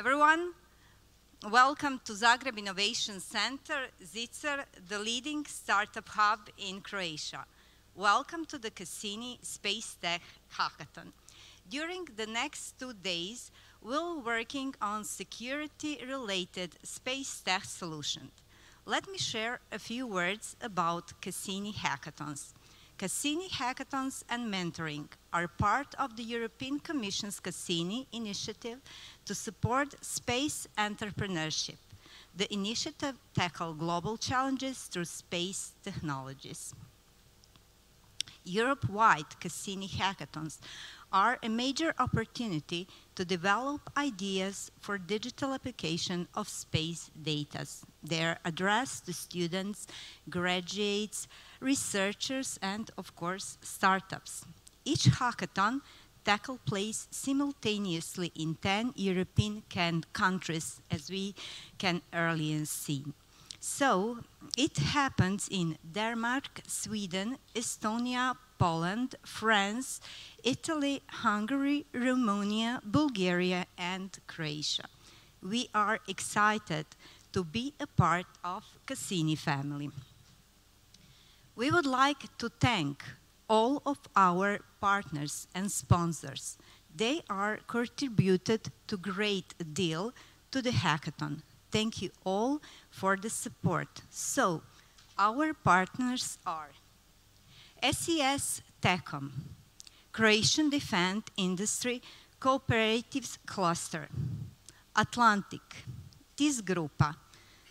Everyone, welcome to Zagreb Innovation Centre, ZICER, the leading startup hub in Croatia. Welcome to the CASSINI Space Tech Hackathon. During the next 2 days, we'll be working on security-related space tech solutions. Let me share a few words about CASSINI Hackathons. CASSINI Hackathons and mentoring are part of the European Commission's CASSINI initiative to support space entrepreneurship. The initiative tackles global challenges through space technologies. Europe-wide CASSINI Hackathons are a major opportunity to develop ideas for digital application of space data. They are addressed to students, graduates, researchers, and, of course, startups. Each hackathon takes place simultaneously in 10 European countries, as we can earlier see. So, it happens in Denmark, Sweden, Estonia, Poland, France, Italy, Hungary, Romania, Bulgaria, and Croatia. We are excited to be a part of CASSINI family. We would like to thank all of our partners and sponsors. They are contributed to great deal to the hackathon. Thank you all for the support. So, our partners are SES Techom, Croatian Defense Industry Cooperative Cluster, Atlantic, TIS Grupa,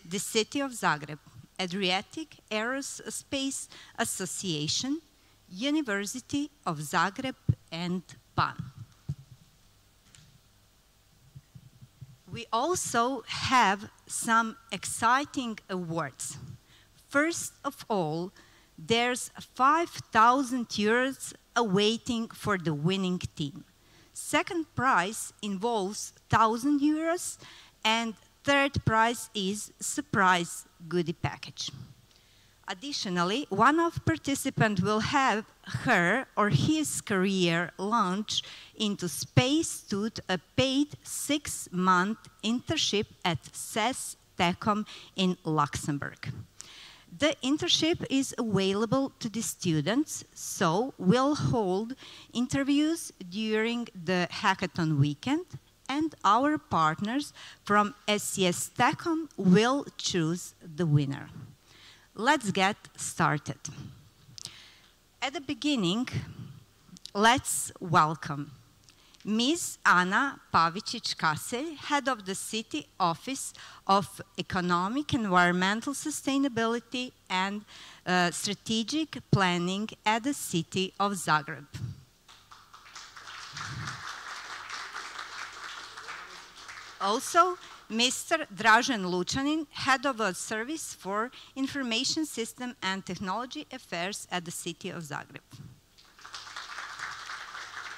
the City of Zagreb, Adriatic Aerospace Association, University of Zagreb, and PAN. We also have some exciting awards. First of all, there's 5,000 euros awaiting for the winning team. Second prize involves 1,000 euros, and third prize is surprise goodie package. Additionally, one of participants will have her or his career launch into space through a paid 6-month internship at SES Techom in Luxembourg. The internship is available to the students, so we'll hold interviews during the hackathon weekend, and our partners from SES Techom will choose the winner. Let's get started. At the beginning, let's welcome Ms. Ana Pavičić-Kasselj, head of the City Office of Economic Environmental Sustainability and Strategic Planning at the City of Zagreb. Also, Mr. Dražen Lučanin, head of a Service for Information System and Technology Affairs at the City of Zagreb.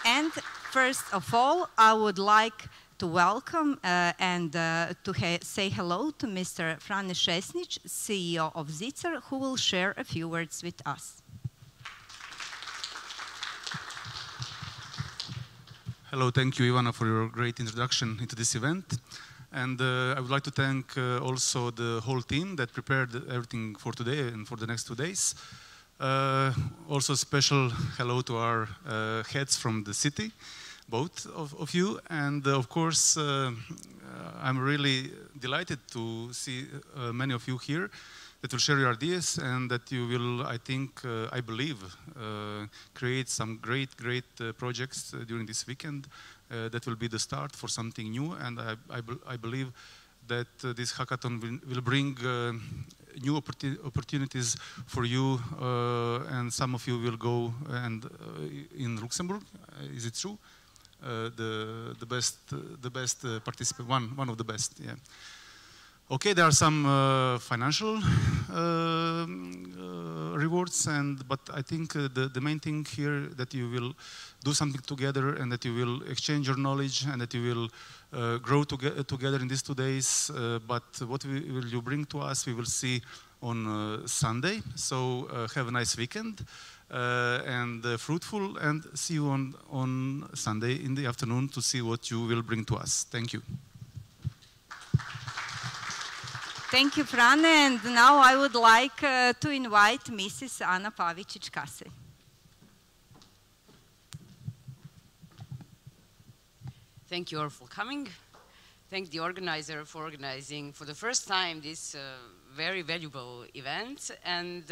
And first of all, I would like to welcome and to say hello to Mr. Frane Šesnić, CEO of ZICER, who will share a few words with us. Hello, thank you, Ivana, for your great introduction into this event. And I would like to thank also the whole team that prepared everything for today and for the next 2 days. Also special hello to our heads from the city, both of you. And of course, I'm really delighted to see many of you here that will share your ideas and that you will, I think, I believe, create some great projects during this weekend. That will be the start for something new, and I believe that this hackathon will bring new opportunities for you, and some of you will go and in Luxembourg. Is it true? The best participant, one of the best. Yeah. Okay, there are some financial rewards, but I think the main thing here that you will do something together and that you will exchange your knowledge and that you will grow together in these 2 days. But what will you bring to us, we will see on Sunday. So have a nice weekend and fruitful, and see you on Sunday in the afternoon to see what you will bring to us. Thank you. Thank you, Fran. And now I would like to invite Mrs. Ana Pavicic-Kasi. Thank you all for coming. Thank the organizer for organizing for the first time this very valuable event and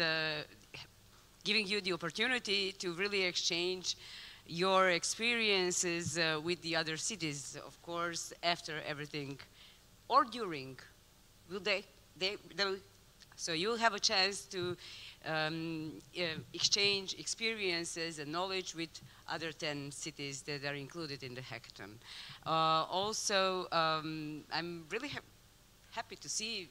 giving you the opportunity to really exchange your experiences with the other cities, of course, after everything or during. So you'll have a chance to exchange experiences and knowledge with other 10 cities that are included in the hackathon. Also, I'm really happy to see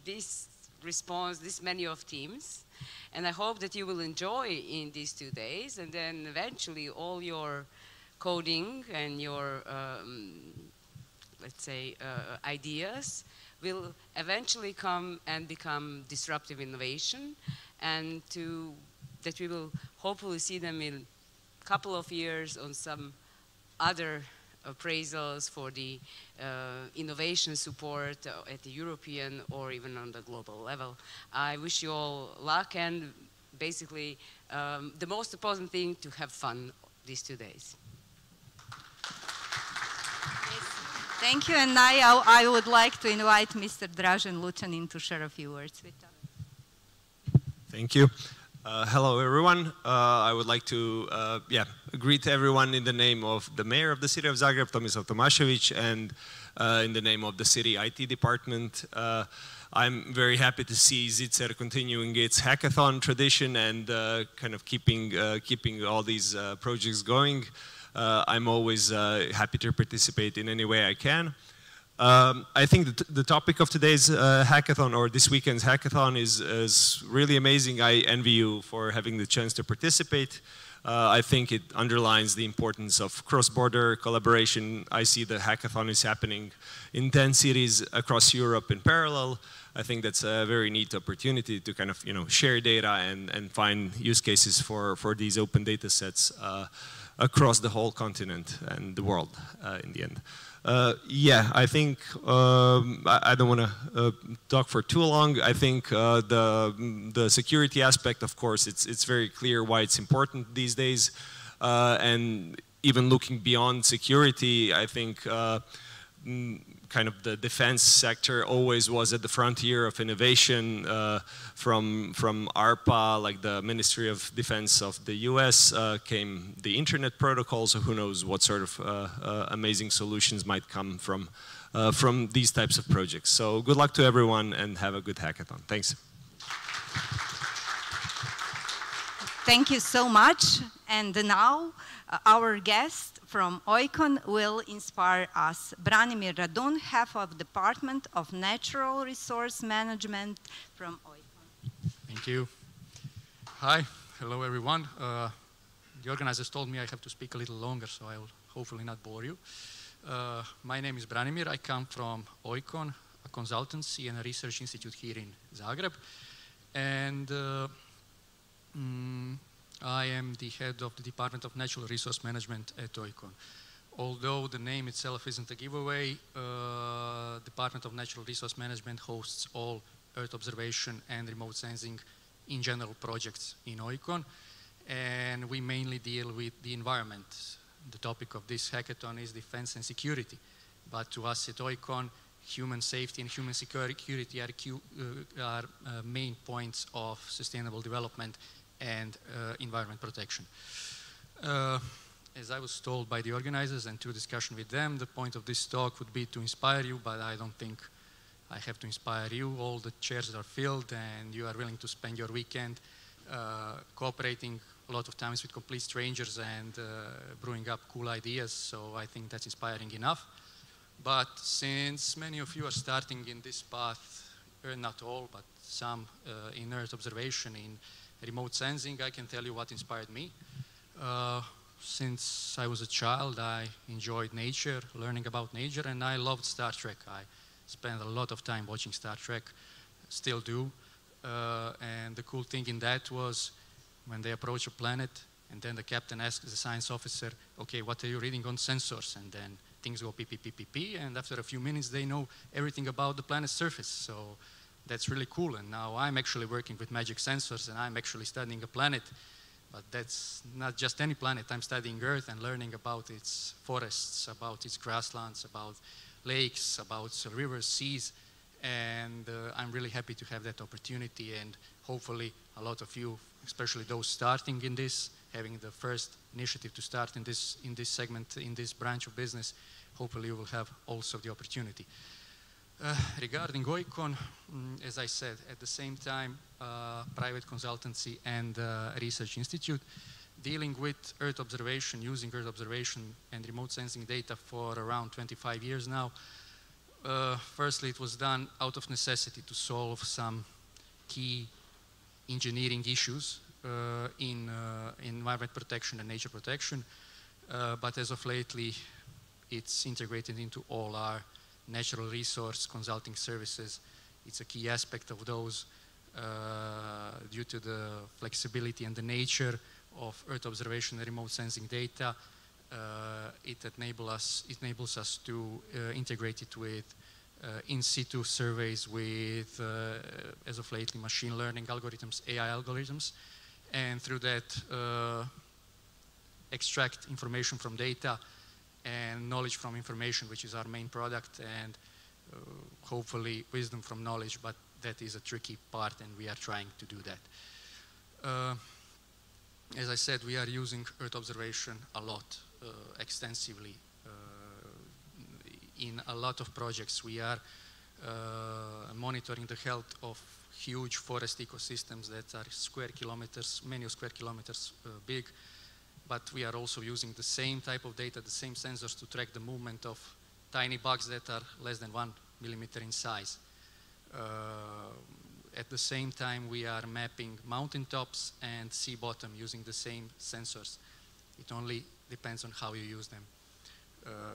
this response, this many of teams, and I hope that you will enjoy in these 2 days, and then eventually all your coding and your, let's say, ideas will eventually come and become disruptive innovation, and that we will hopefully see them in a couple of years on some other appraisals for the innovation support at the European or even on the global level. I wish you all luck, and basically the most important thing, to have fun these 2 days. Thank you, and I would like to invite Mr. Dražen Lučanin to share a few words with us. Thank you. Hello, everyone. I would like to greet everyone in the name of the mayor of the city of Zagreb, Tomislav Tomašević, and in the name of the city IT department. I'm very happy to see ZICER continuing its hackathon tradition and kind of keeping all these projects going. I'm always happy to participate in any way I can. I think the topic of today's hackathon, or this weekend's hackathon, is really amazing. I envy you for having the chance to participate. I think it underlines the importance of cross-border collaboration. I see the hackathon is happening in 10 cities across Europe in parallel. I think that's a very neat opportunity to kind of, share data and find use cases for these open data sets across the whole continent and the world in the end. I think I don't want to talk for too long. I think the security aspect, of course, it's very clear why it's important these days. And even looking beyond security, I think kind of the defense sector always was at the frontier of innovation. From ARPA, like the Ministry of Defense of the US, came the internet protocol, so who knows what sort of amazing solutions might come from these types of projects. So good luck to everyone and have a good hackathon. Thanks. Thank you so much. And now our guest from OICON will inspire us. Branimir Radun, head of Department of Natural Resource Management from OICON. Thank you. Hi, hello everyone. The organizers told me I have to speak a little longer, so I will hopefully not bore you. My name is Branimir. I come from OICON, a consultancy and a research institute here in Zagreb. And I am the head of the Department of Natural Resource Management at OICON. Although the name itself isn't a giveaway, Department of Natural Resource Management hosts all Earth observation and remote sensing in general projects in OICON, and we mainly deal with the environment. The topic of this hackathon is defense and security, but to us at OICON, human safety and human security are main points of sustainable development and environment protection. As I was told by the organizers and through discussion with them, the point of this talk would be to inspire you, but I don't think I have to inspire you. All the chairs are filled and you are willing to spend your weekend cooperating a lot of times with complete strangers and brewing up cool ideas, so I think that's inspiring enough. But since many of you are starting in this path, not all, but some in Earth observation, in remote sensing, I can tell you what inspired me. Since I was a child, I enjoyed nature, learning about nature, and I loved Star Trek. I spent a lot of time watching Star Trek, still do. And the cool thing in that was when they approach a planet, and then the captain asks the science officer, okay, what are you reading on sensors? And then things go pee, pee, pee, pee, pee, and after a few minutes they know everything about the planet's surface. So that's really cool. And now I'm actually working with magic sensors, and I'm actually studying a planet. But that's not just any planet. I'm studying Earth and learning about its forests, about its grasslands, about lakes, about rivers, seas. And I'm really happy to have that opportunity. And hopefully a lot of you, especially those starting in this, having the first initiative to start in this segment, in this branch of business, hopefully you will have also the opportunity. Regarding Oikon, as I said, at the same time, private consultancy and research institute, dealing with Earth observation, using Earth observation and remote sensing data for around 25 years now. Firstly, it was done out of necessity to solve some key engineering issues in environment protection and nature protection. But as of lately, it's integrated into all our natural resource consulting services. It's a key aspect of those due to the flexibility and the nature of Earth observation and remote sensing data. It enables us to integrate it with in situ surveys with, as of lately, machine learning algorithms, AI algorithms, and through that extract information from data and knowledge from information, which is our main product, and hopefully wisdom from knowledge, but that is a tricky part and we are trying to do that. As I said, we are using Earth observation a lot, extensively. In a lot of projects, we are monitoring the health of huge forest ecosystems that are square kilometers, many square kilometers big. But we are also using the same type of data, the same sensors to track the movement of tiny bugs that are less than 1 millimeter in size. At the same time, we are mapping mountaintops and sea bottom using the same sensors. It only depends on how you use them,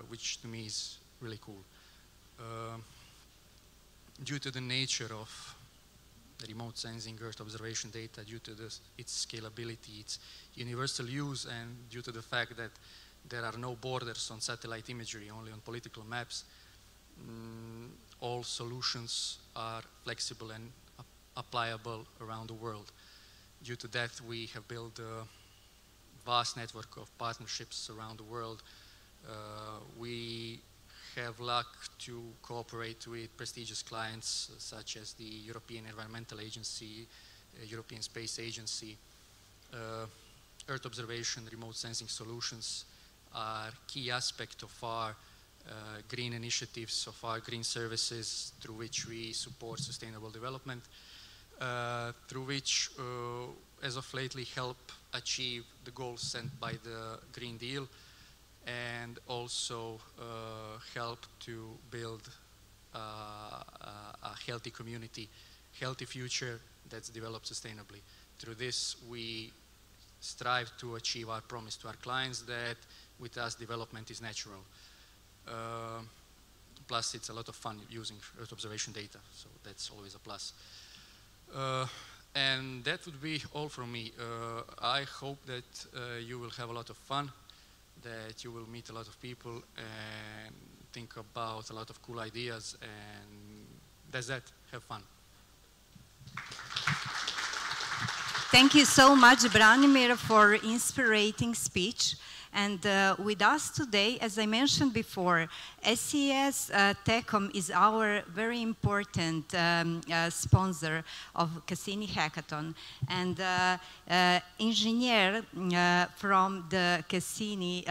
which to me is really cool. Due to the nature of the remote sensing Earth observation data, due to its scalability, its universal use, and due to the fact that there are no borders on satellite imagery, only on political maps, all solutions are flexible and applicable around the world. Due to that, we have built a vast network of partnerships around the world. We have luck to cooperate with prestigious clients such as the European Environmental Agency, European Space Agency. Earth observation, remote sensing solutions are key aspect of our green initiatives, of our green services through which we support sustainable development, through which, as of lately, help achieve the goals set by the Green Deal, and also help to build a healthy community, healthy future that's developed sustainably. Through this, we strive to achieve our promise to our clients that with us development is natural. Plus, it's a lot of fun using Earth observation data, so that's always a plus. And that would be all from me. I hope that you will have a lot of fun, that you will meet a lot of people and think about a lot of cool ideas, and that's that. Have fun. Thank you so much, Branimir, for inspiring speech. And with us today, as I mentioned before, SES Techcom is our very important sponsor of CASSINI Hackathon. And engineer from the CASSINI,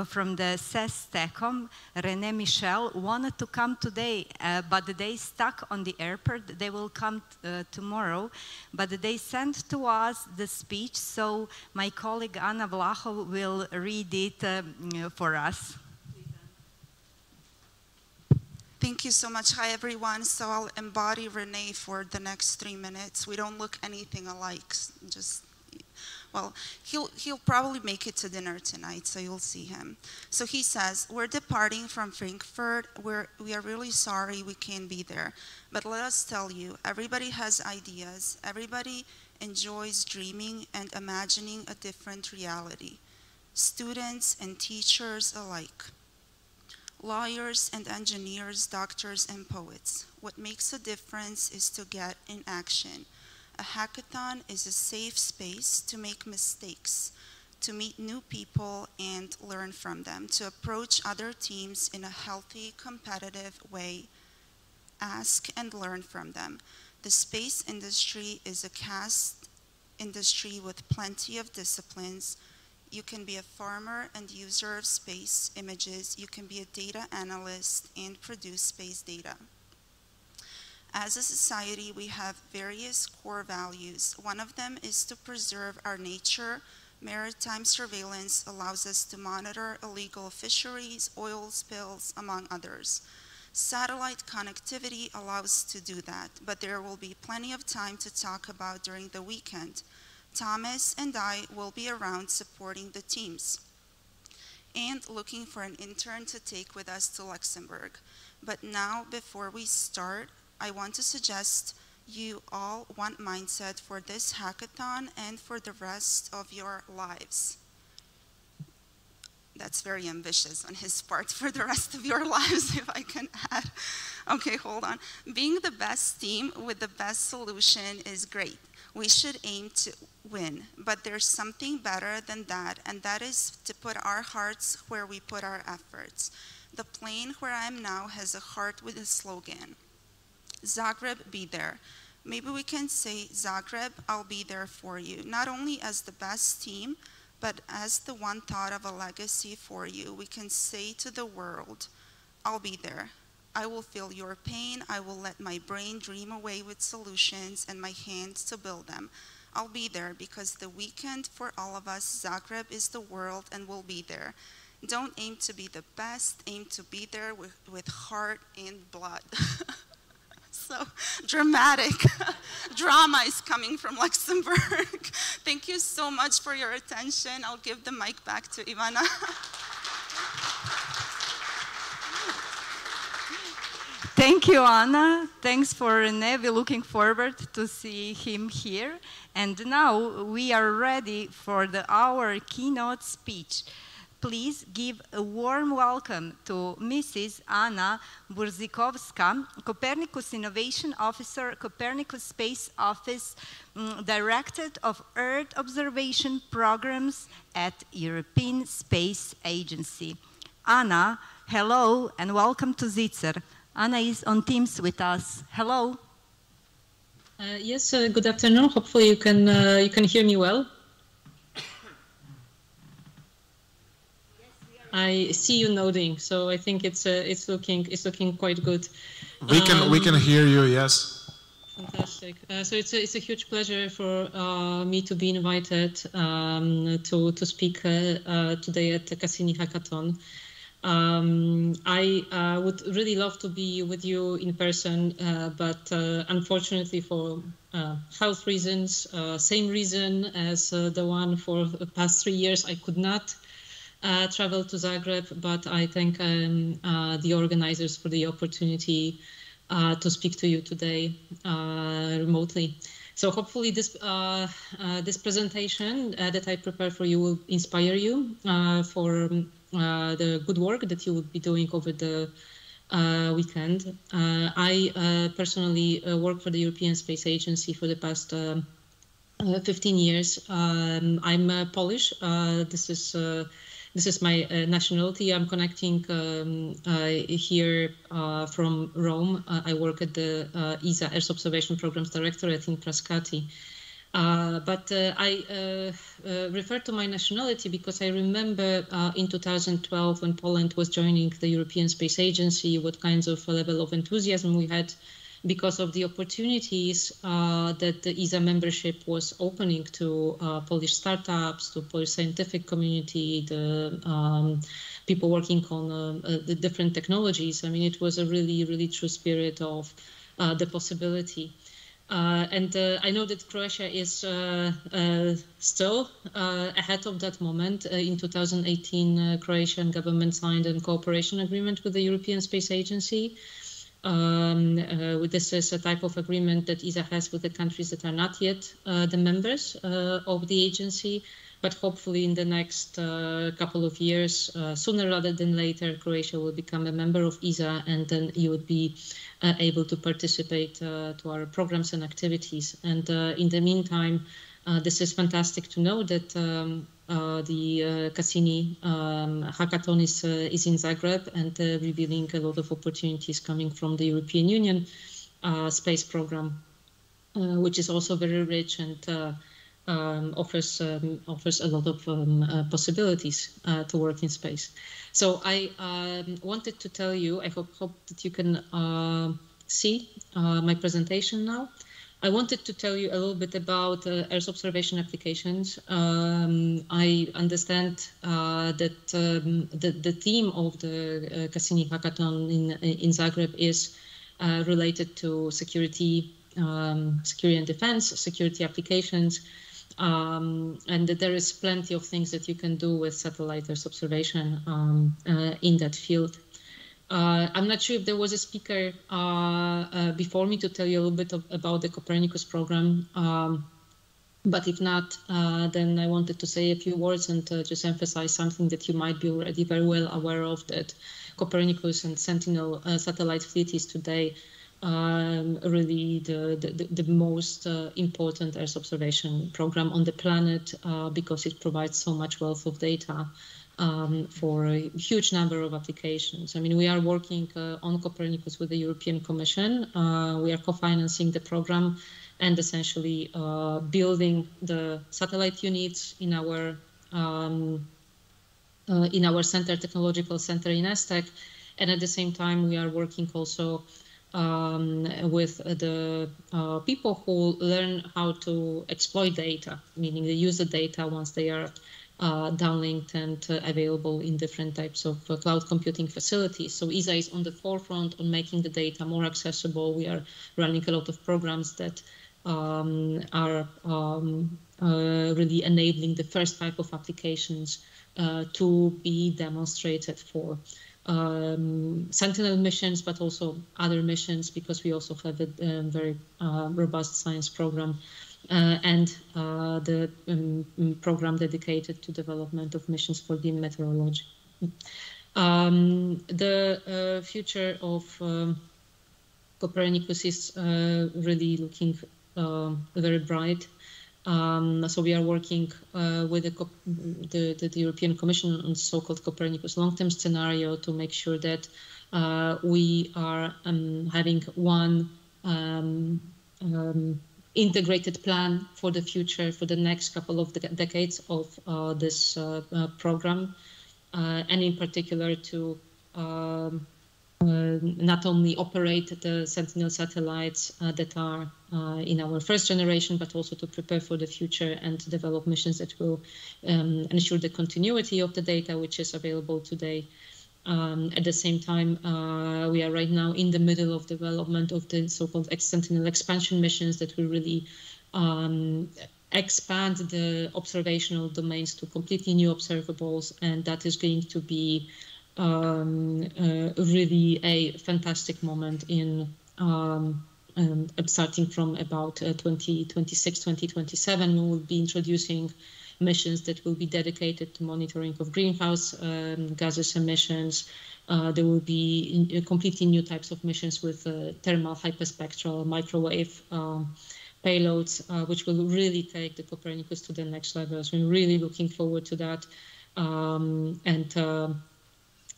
from the SES Techcom, René Michel, wanted to come today, but they stuck on the airport. They will come tomorrow, but they sent to us the speech, so my colleague Anna Vlahov will read it for us. Thank you so much. Hi, everyone. So I'll embody René for the next 3 minutes. We don't look anything alike. Just, well, he'll probably make it to dinner tonight, so you'll see him. So he says, we're departing from Frankfurt. We are really sorry we can't be there. But let us tell you, everybody has ideas. Everybody enjoys dreaming and imagining a different reality. Students and teachers alike. lawyers and engineers, doctors and poets. What makes a difference is to get in action. A hackathon is a safe space to make mistakes, to meet new people and learn from them, to approach other teams in a healthy, competitive way, ask and learn from them. The space industry is a caste industry with plenty of disciplines. You can be a farmer and user of space images. You can be a data analyst and produce space data. As a society, we have various core values. One of them is to preserve our nature. Maritime surveillance allows us to monitor illegal fisheries, oil spills, among others. Satellite connectivity allows to do that, but there will be plenty of time to talk about during the weekend. Thomas and I will be around supporting the teams and looking for an intern to take with us to Luxembourg. But now, before we start, I want to suggest you all one mindset for this hackathon and for the rest of your lives. That's very ambitious on his part, for the rest of your lives, if I can add. Okay, hold on. Being the best team with the best solution is great. We should aim to win, but there's something better than that, and that is to put our hearts where we put our efforts. The plane where I am now has a heart with a slogan. Zagreb, be there. Maybe we can say, Zagreb, I'll be there for you, not only as the best team, but as the one thought of a legacy for you. We can say to the world, I'll be there. I will feel your pain. I will let my brain dream away with solutions and my hands to build them. I'll be there because the weekend for all of us, Zagreb is the world and we'll be there. Don't aim to be the best, aim to be there with heart and blood. So dramatic. Drama is coming from Luxembourg. Thank you so much for your attention. I'll give the mic back to Ivana. Thank you, Anna. Thanks for René. We're looking forward to see him here. And now we are ready for our keynote speech. Please give a warm welcome to Mrs. Anna Burzikovska, Copernicus Innovation Officer, Copernicus Space Office, Director of Earth Observation Programs at European Space Agency. Anna, hello and welcome to ZICER. Anna is on Teams with us. Hello. Yes, good afternoon. Hopefully you can hear me well. I see you nodding, so I think it's looking quite good. We can hear you. Yes. Fantastic. So it's a huge pleasure for me to be invited to speak today at the CASSINI Hackathon. I would really love to be with you in person, but unfortunately for health reasons, same reason as the one for the past 3 years, I could not travel to Zagreb, but I thank the organizers for the opportunity to speak to you today remotely. So hopefully this presentation that I prepared for you will inspire you for the good work that you will be doing over the weekend. I personally work for the European Space Agency for the past 15 years. I'm Polish. This is my nationality. I'm connecting here from Rome. I work at the ESA, Earth Observation Programs Directorate in Frascati. But I refer to my nationality because I remember in 2012 when Poland was joining the European Space Agency, what kinds of level of enthusiasm we had because of the opportunities that the ESA membership was opening to Polish startups, to Polish scientific community, the people working on the different technologies. I mean, it was a really, really true spirit of the possibility. And I know that Croatia is still ahead of that moment. In 2018, Croatian government signed a cooperation agreement with the European Space Agency. This is a type of agreement that ESA has with the countries that are not yet the members of the agency. but hopefully in the next couple of years, sooner rather than later, Croatia will become a member of ESA, and then you would be able to participate to our programs and activities. And in the meantime, this is fantastic to know that the CASSINI Hackathon is in Zagreb, and revealing a lot of opportunities coming from the European Union space program, which is also very rich and offers a lot of possibilities to work in space. So I wanted to tell you, I hope that you can see my presentation now. I wanted to tell you a little bit about Earth observation applications. I understand that the theme of the CASSINI Hackathon in Zagreb is related to security and defense, security applications, and that there is plenty of things that you can do with satellite Earth observation in that field. I'm not sure if there was a speaker before me to tell you a little bit about the Copernicus program, but if not, then I wanted to say a few words and just emphasize something that you might be already very well aware of, that Copernicus and Sentinel satellite fleet is today really the most important Earth observation program on the planet, because it provides so much wealth of data for a huge number of applications. I mean, we are working on Copernicus with the European Commission. We are co-financing the program and essentially building the satellite units in our technological center in Aztec. And at the same time, we are working also with the people who learn how to exploit data, meaning they use the data once they are downlinked and available in different types of cloud computing facilities. So ESA is on the forefront on making the data more accessible. We are running a lot of programs that are really enabling the first type of applications to be demonstrated for Sentinel missions, but also other missions, because we also have a very robust science program and the program dedicated to development of missions for dim meteorology. The future of Copernicus is really looking very bright. So we are working with the European Commission on so-called Copernicus long-term scenario to make sure that we are having one integrated plan for the future, for the next couple of decades of this program, and in particular to not only operate the Sentinel satellites that are in our first generation, but also to prepare for the future and develop missions that will ensure the continuity of the data which is available today. At the same time, we are right now in the middle of development of the so-called Sentinel expansion missions that will really expand the observational domains to completely new observables, and that is going to be really a fantastic moment in starting from about 2026, 2027. We will be introducing missions that will be dedicated to monitoring of greenhouse gases emissions. There will be completely new types of missions with thermal, hyperspectral, microwave payloads, which will really take the Copernicus to the next level. So we're really looking forward to that.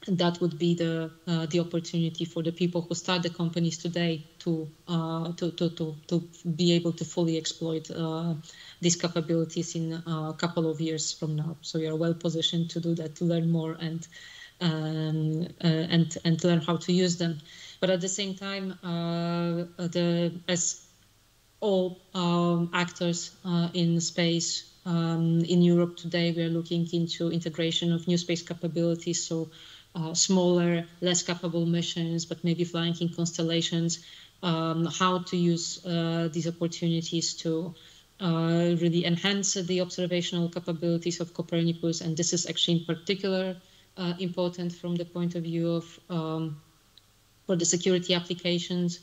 That would be the opportunity for the people who start the companies today to be able to fully exploit these capabilities in a couple of years from now. So we are well positioned to do that, to learn more and learn how to use them. But at the same time, as all actors in space in Europe today, we are looking into integration of new space capabilities. So smaller, less capable missions, but maybe flying in constellations, how to use these opportunities to really enhance the observational capabilities of Copernicus. And this is actually in particular important from the point of view of for the security applications.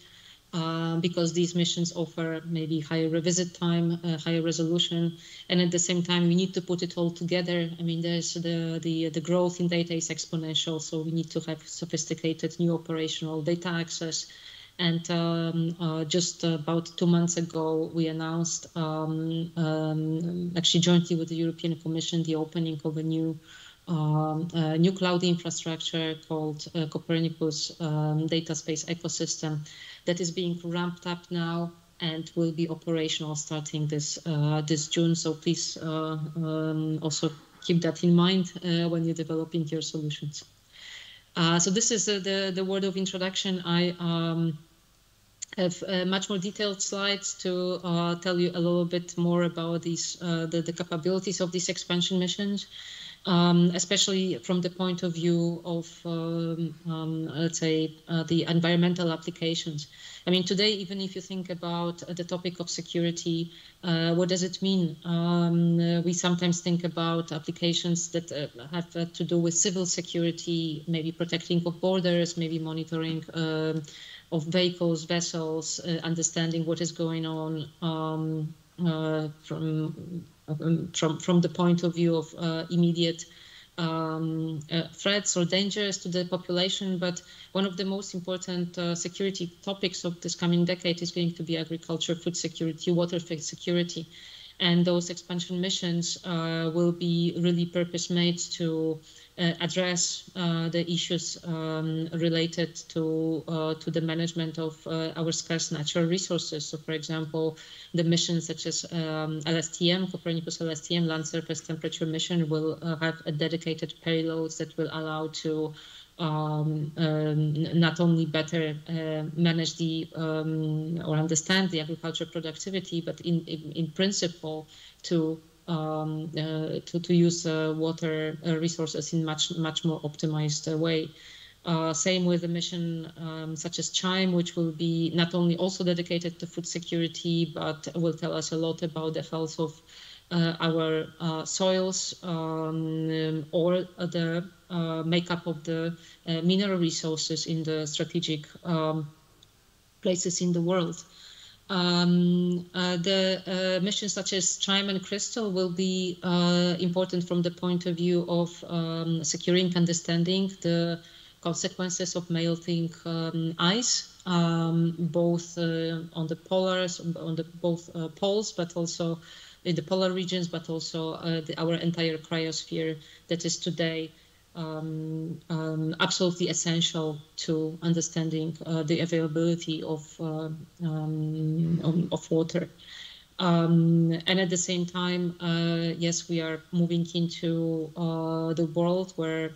because these missions offer maybe higher revisit time, higher resolution, and at the same time we need to put it all together. I mean, there's the growth in data is exponential, so we need to have sophisticated new operational data access. And just about 2 months ago, we announced, actually jointly with the European Commission, the opening of a new cloud infrastructure called Copernicus data space ecosystem that is being ramped up now and will be operational starting this June. So please also keep that in mind when you're developing your solutions. So this is the word of introduction. I have much more detailed slides to tell you a little bit more about these the capabilities of these expansion missions. Especially from the point of view of, let's say, the environmental applications. I mean, today, even if you think about the topic of security, what does it mean? We sometimes think about applications that have to do with civil security, maybe protecting of borders, maybe monitoring of vehicles, vessels, understanding what is going on from the point of view of immediate threats or dangers to the population. But one of the most important security topics of this coming decade is going to be agriculture, food security, water security. And those expansion missions will be really purpose-made to address the issues related to the management of our scarce natural resources. So, for example, the missions such as LSTM, Copernicus LSTM, Land Surface Temperature Mission, will have a dedicated payloads that will allow to not only better manage the or understand the agricultural productivity, but in principle to use water resources in much more optimized way. Same with a mission such as CHIME, which will be not only also dedicated to food security, but will tell us a lot about the health of our soils or the makeup of the mineral resources in the strategic places in the world. The missions such as CHIME and Crystal will be important from the point of view of securing understanding the consequences of melting ice, both on the polars, on the both poles, but also in the polar regions, but also our entire cryosphere that is today absolutely essential to understanding the availability of water. And at the same time, yes, we are moving into the world where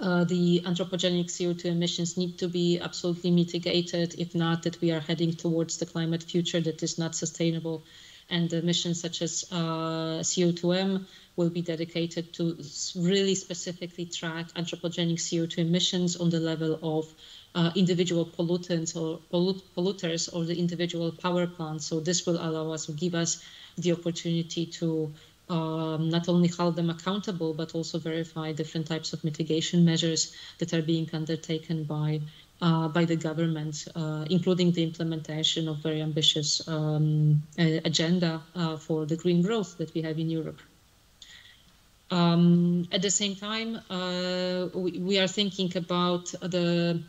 the anthropogenic CO2 emissions need to be absolutely mitigated. If not, that we are heading towards the climate future that is not sustainable. And the missions such as CO2M will be dedicated to really specifically track anthropogenic CO2 emissions on the level of individual pollutants or polluters or the individual power plants. So this will allow us, give us the opportunity to not only hold them accountable, but also verify different types of mitigation measures that are being undertaken by the government, including the implementation of very ambitious agenda for the green growth that we have in Europe. At the same time, we are thinking about the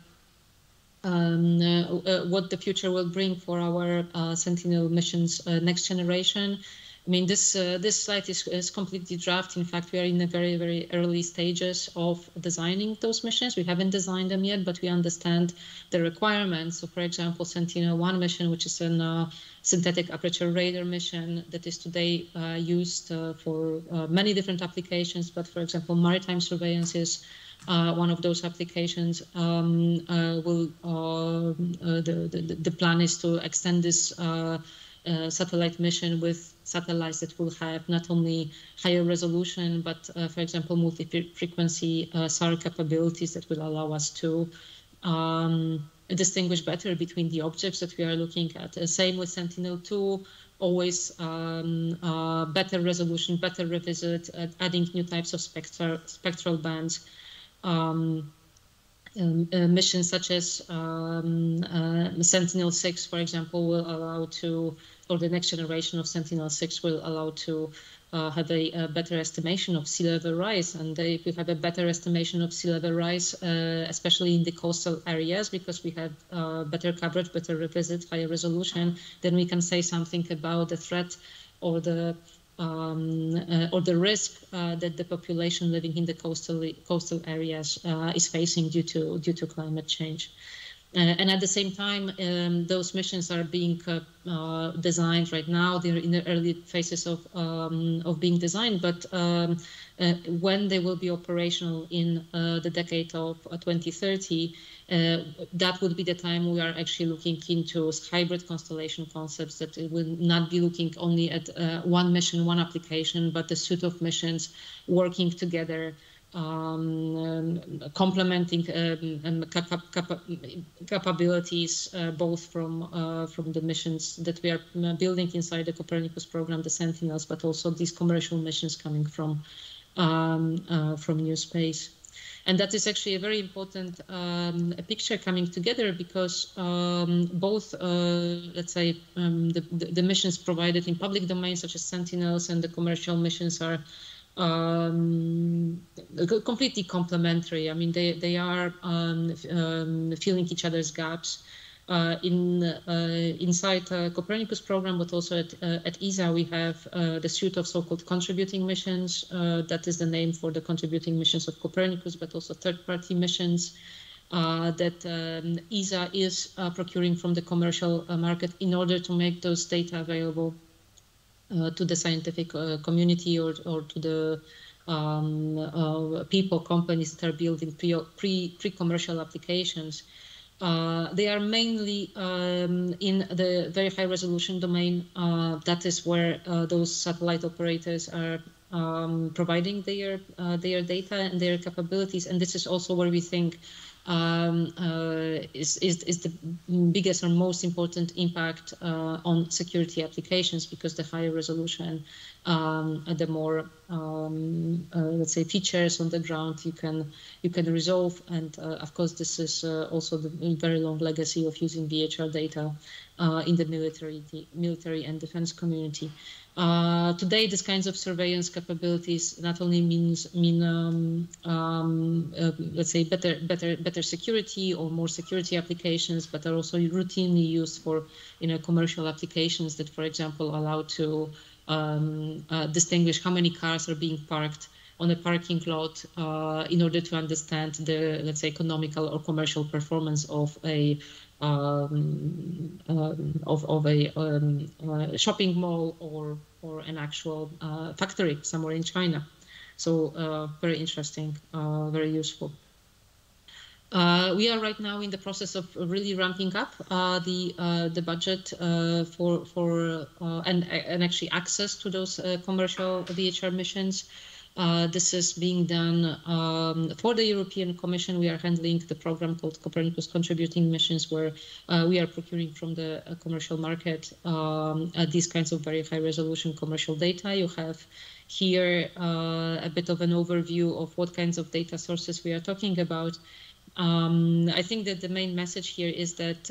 what the future will bring for our Sentinel missions next generation. I mean, this slide is completely draft. In fact, we are in the very, very early stages of designing those missions. We haven't designed them yet, but we understand the requirements. So, for example, Sentinel-1 mission, which is a synthetic aperture radar mission that is today used for many different applications. But, for example, Maritime Surveillance is one of those applications. The plan is to extend this satellite mission with satellites that will have not only higher resolution, but, for example, multi-frequency SAR capabilities that will allow us to distinguish better between the objects that we are looking at. Same with Sentinel-2, always better resolution, better revisit, adding new types of spectral bands. missions such as Sentinel-6, for example, will allow to, or the next generation of Sentinel-6 will allow to have a better estimation of sea level rise. And if we have a better estimation of sea level rise, especially in the coastal areas, because we have better coverage, better revisit, higher resolution, then we can say something about the threat or the risk that the population living in the coastal areas is facing due to climate change. And at the same time, those missions are being designed right now. They're in the early phases of being designed, but when they will be operational in the decade of 2030, that would be the time we are actually looking into hybrid constellation concepts, that it will not be looking only at one mission, one application, but a suite of missions working together, complementing capabilities both from the missions that we are building inside the Copernicus program, the Sentinels, but also these commercial missions coming from new space. And that is actually a very important picture coming together, because both, let's say, the missions provided in public domain, such as Sentinels, and the commercial missions are completely complementary. I mean, they are filling each other's gaps. Inside Copernicus program, but also at ESA, we have the suite of so-called contributing missions. That is the name for the contributing missions of Copernicus, but also third-party missions that ESA is procuring from the commercial market in order to make those data available to the scientific community or to the people, companies that are building pre-commercial applications. They are mainly in the very high resolution domain. That is where those satellite operators are providing their data and their capabilities, and this is also where we think is the biggest or most important impact on security applications, because the higher resolution, the more let's say features on the ground you can resolve, and of course this is also the very long legacy of using VHR data in the military and defense community. Today, these kinds of surveillance capabilities not only mean let's say better security or more security applications, but are also routinely used for commercial applications that, for example, allow to distinguish how many cars are being parked on a parking lot in order to understand the, let's say, economical or commercial performance of a shopping mall or an actual factory somewhere in China. So very interesting, very useful. We are right now in the process of really ramping up the budget for and actually access to those commercial VHR missions. This is being done for the European Commission. We are handling the program called CopernicusContributing Missions, where we are procuring from the commercial market these kinds of very high resolution commercial data. You have here a bit of an overview of what kinds of data sources we are talking about. I think that the main message here is that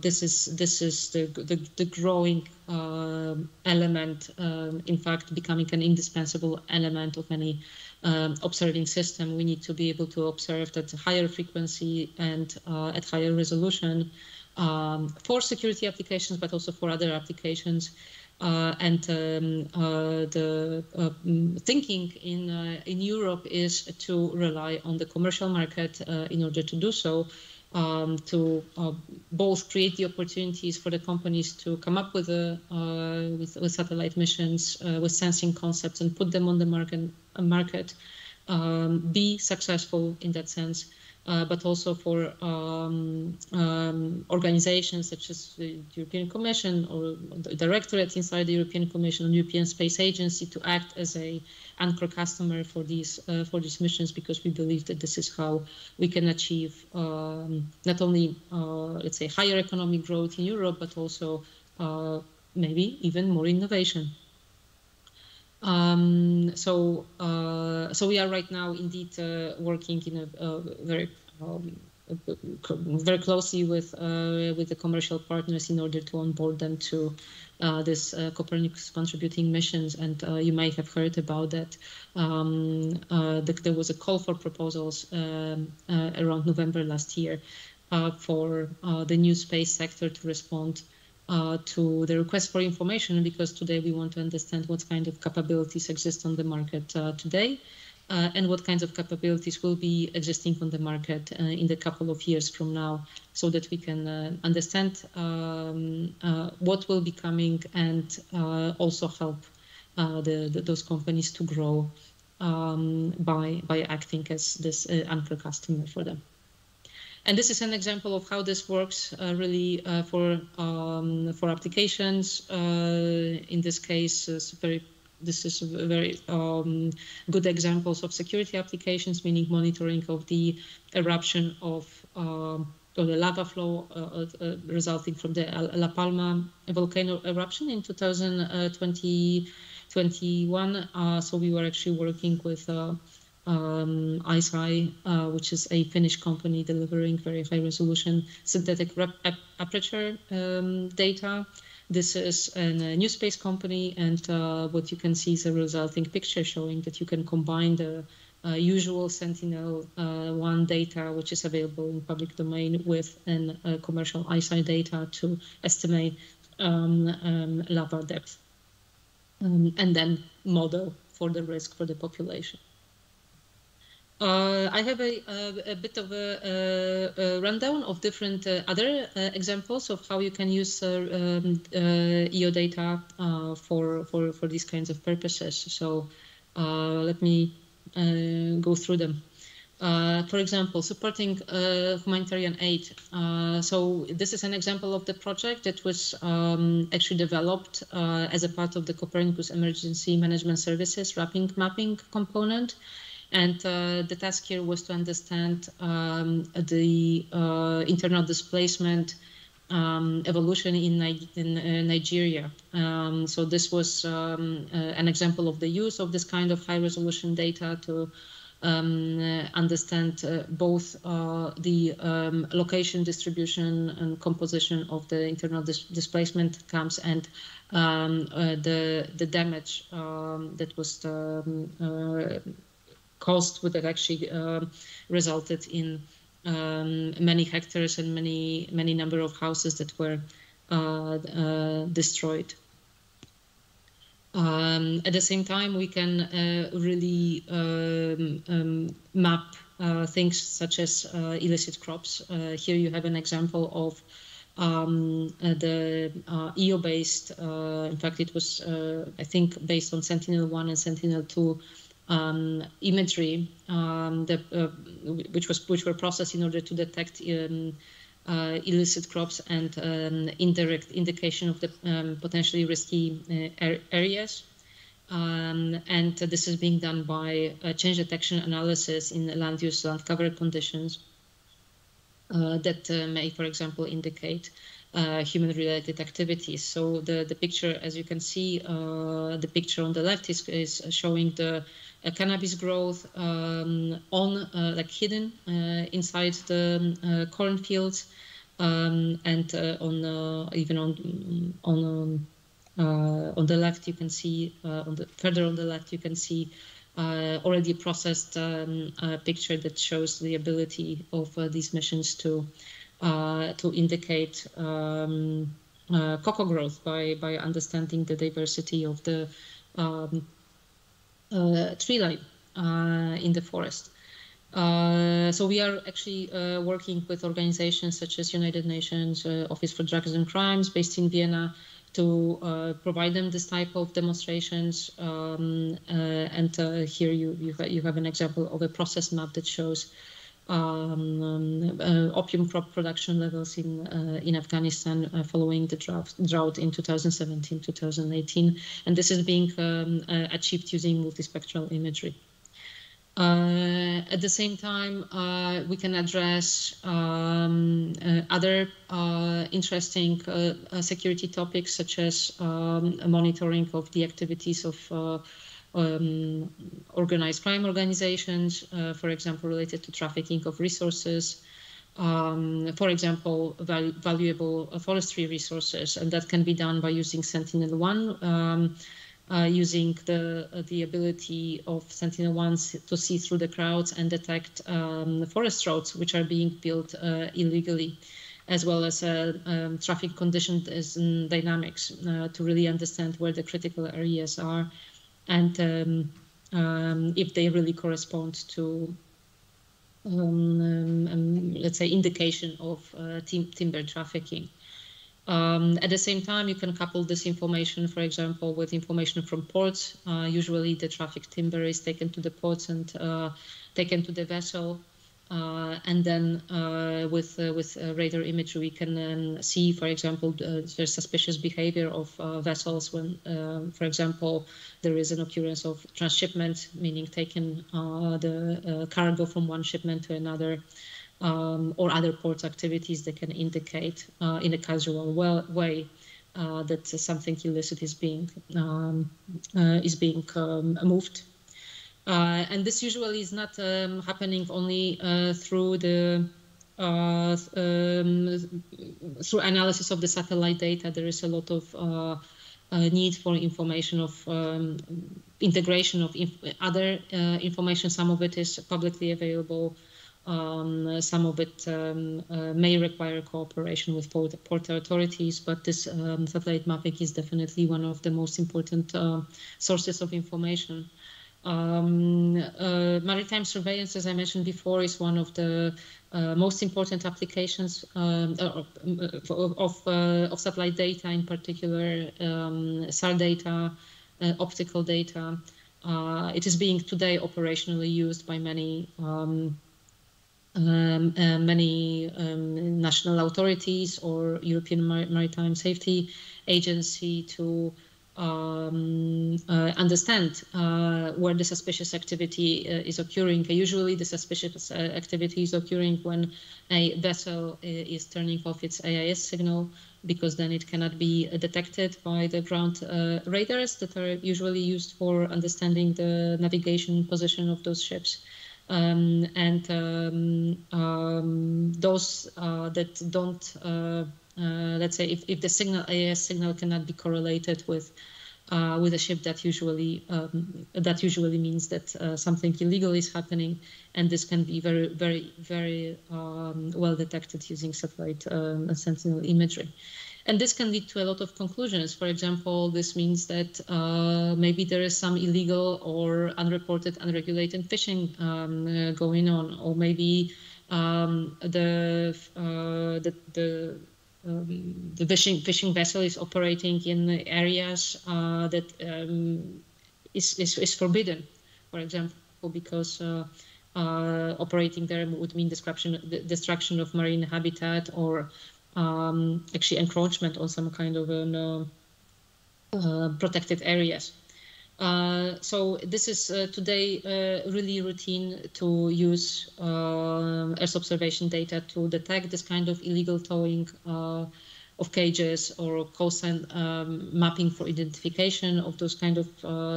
this is the growing element, in fact, becoming an indispensable element of any observing system. We need to be able to observe at a higher frequency and at higher resolution for security applications, but also for other applications. The thinking in Europe is to rely on the commercial market in order to do so, to both create the opportunities for the companies to come up with satellite missions, with sensing concepts, and put them on the market, be successful in that sense. But also for organizations such as the European Commission or the Directorate inside the European Commission, and European Space Agency, to act as an anchor customer for these missions, because we believe that this is how we can achieve not only let's say higher economic growth in Europe, but also maybe even more innovation. So we are right now indeed working in a very very closely with the commercial partners in order to onboard them to this Copernicus contributing missions. And you may have heard about that. There was a call for proposals around November last year for the new space sector to respond to the request for information, because today we want to understand what kind of capabilities exist on the market today. And what kinds of capabilities will be existing on the market in the couple of years from now, so that we can understand what will be coming and also help those companies to grow by acting as this anchor customer for them. And this is an example of how this works really for applications. In this case, this is very good examples of security applications, meaning monitoring of the eruption of the lava flow resulting from the La Palma volcano eruption in 2021. So we were actually working with ICER, which is a Finnish company delivering very high resolution synthetic aperture data. This is a new space company, and what you can see is a resulting picture showing that you can combine the usual Sentinel-1 data, which is available in public domain, with commercial ICER data to estimate lava depth, and then model for the risk for the population. I have a bit of a rundown of different other examples of how you can use EO data for these kinds of purposes. So let me go through them. For example, supporting humanitarian aid. So this is an example of the project that was actually developed as a part of the Copernicus Emergency Management Services mapping component. And the task here was to understand the internal displacement evolution in Nigeria. So this was an example of the use of this kind of high-resolution data to understand both the location, distribution, and composition of the internal displacement camps, and the damage that was caused, that actually resulted in many hectares and many number of houses that were destroyed. At the same time, we can really map things such as illicit crops. Here you have an example of the EO-based, in fact it was I think based on Sentinel-1 and Sentinel-2 imagery, which were processed in order to detect illicit crops and indirect indication of the potentially risky areas. And this is being done by change detection analysis in land use, land cover conditions that may, for example, indicate human-related activities. So the picture, as you can see, the picture on the left is showing the cannabis growth like hidden inside the cornfields, and even on the left you can see further on the left you can see already processed picture that shows the ability of these missions to indicate cocoa growth by understanding the diversity of the tree line in the forest. So we are actually working with organizations such as United Nations Office for Drugs and Crimes based in Vienna to provide them this type of demonstrations. And here you have an example of a process map that shows opium crop production levels in Afghanistan following the drought in 2017-2018, and this is being achieved using multispectral imagery. At the same time, we can address other interesting security topics, such as monitoring of the activities of organized crime organizations, for example, related to trafficking of resources, for example, valuable forestry resources, and that can be done by using Sentinel-1, using the ability of Sentinel-1 to see through the crowds and detect forest roads which are being built illegally, as well as traffic conditions and dynamics to really understand where the critical areas are and if they really correspond to let's say, indication of timber trafficking. At the same time, you can couple this information, for example, with information from ports. Usually the traffic timber is taken to the ports and taken to the vessel. And then with radar imagery, we can see, for example, there's suspicious behavior of vessels when, for example, there is an occurrence of transshipment, meaning taking the cargo from one shipment to another, or other port activities that can indicate in a casual way that something illicit is being moved. And this usually is not happening only through the through analysis of the satellite data. There is a lot of need for information of integration of other information. Some of it is publicly available. Some of it may require cooperation with port authorities, but this satellite mapping is definitely one of the most important sources of information. Maritime surveillance, as I mentioned before, is one of the most important applications of satellite data, in particular SAR data, optical data. It is being today operationally used by many national authorities or European Maritime Safety Agency to understand where the suspicious activity is occurring. Usually the suspicious activity is occurring when a vessel is turning off its AIS signal, because then it cannot be detected by the ground radars that are usually used for understanding the navigation position of those ships. And those that don't, let's say, if the signal AIS signal cannot be correlated with a ship, that usually means that something illegal is happening, and this can be very well detected using satellite and Sentinel imagery. And this can lead to a lot of conclusions. For example, this means that maybe there is some illegal or unreported, unregulated fishing going on, or maybe the fishing vessel is operating in areas that is forbidden, for example, because operating there would mean destruction of marine habitat, or actually encroachment on some kind of protected areas. So this is today really routine to use Earth observation data to detect this kind of illegal towing of cages, or coastline mapping for identification of those kind of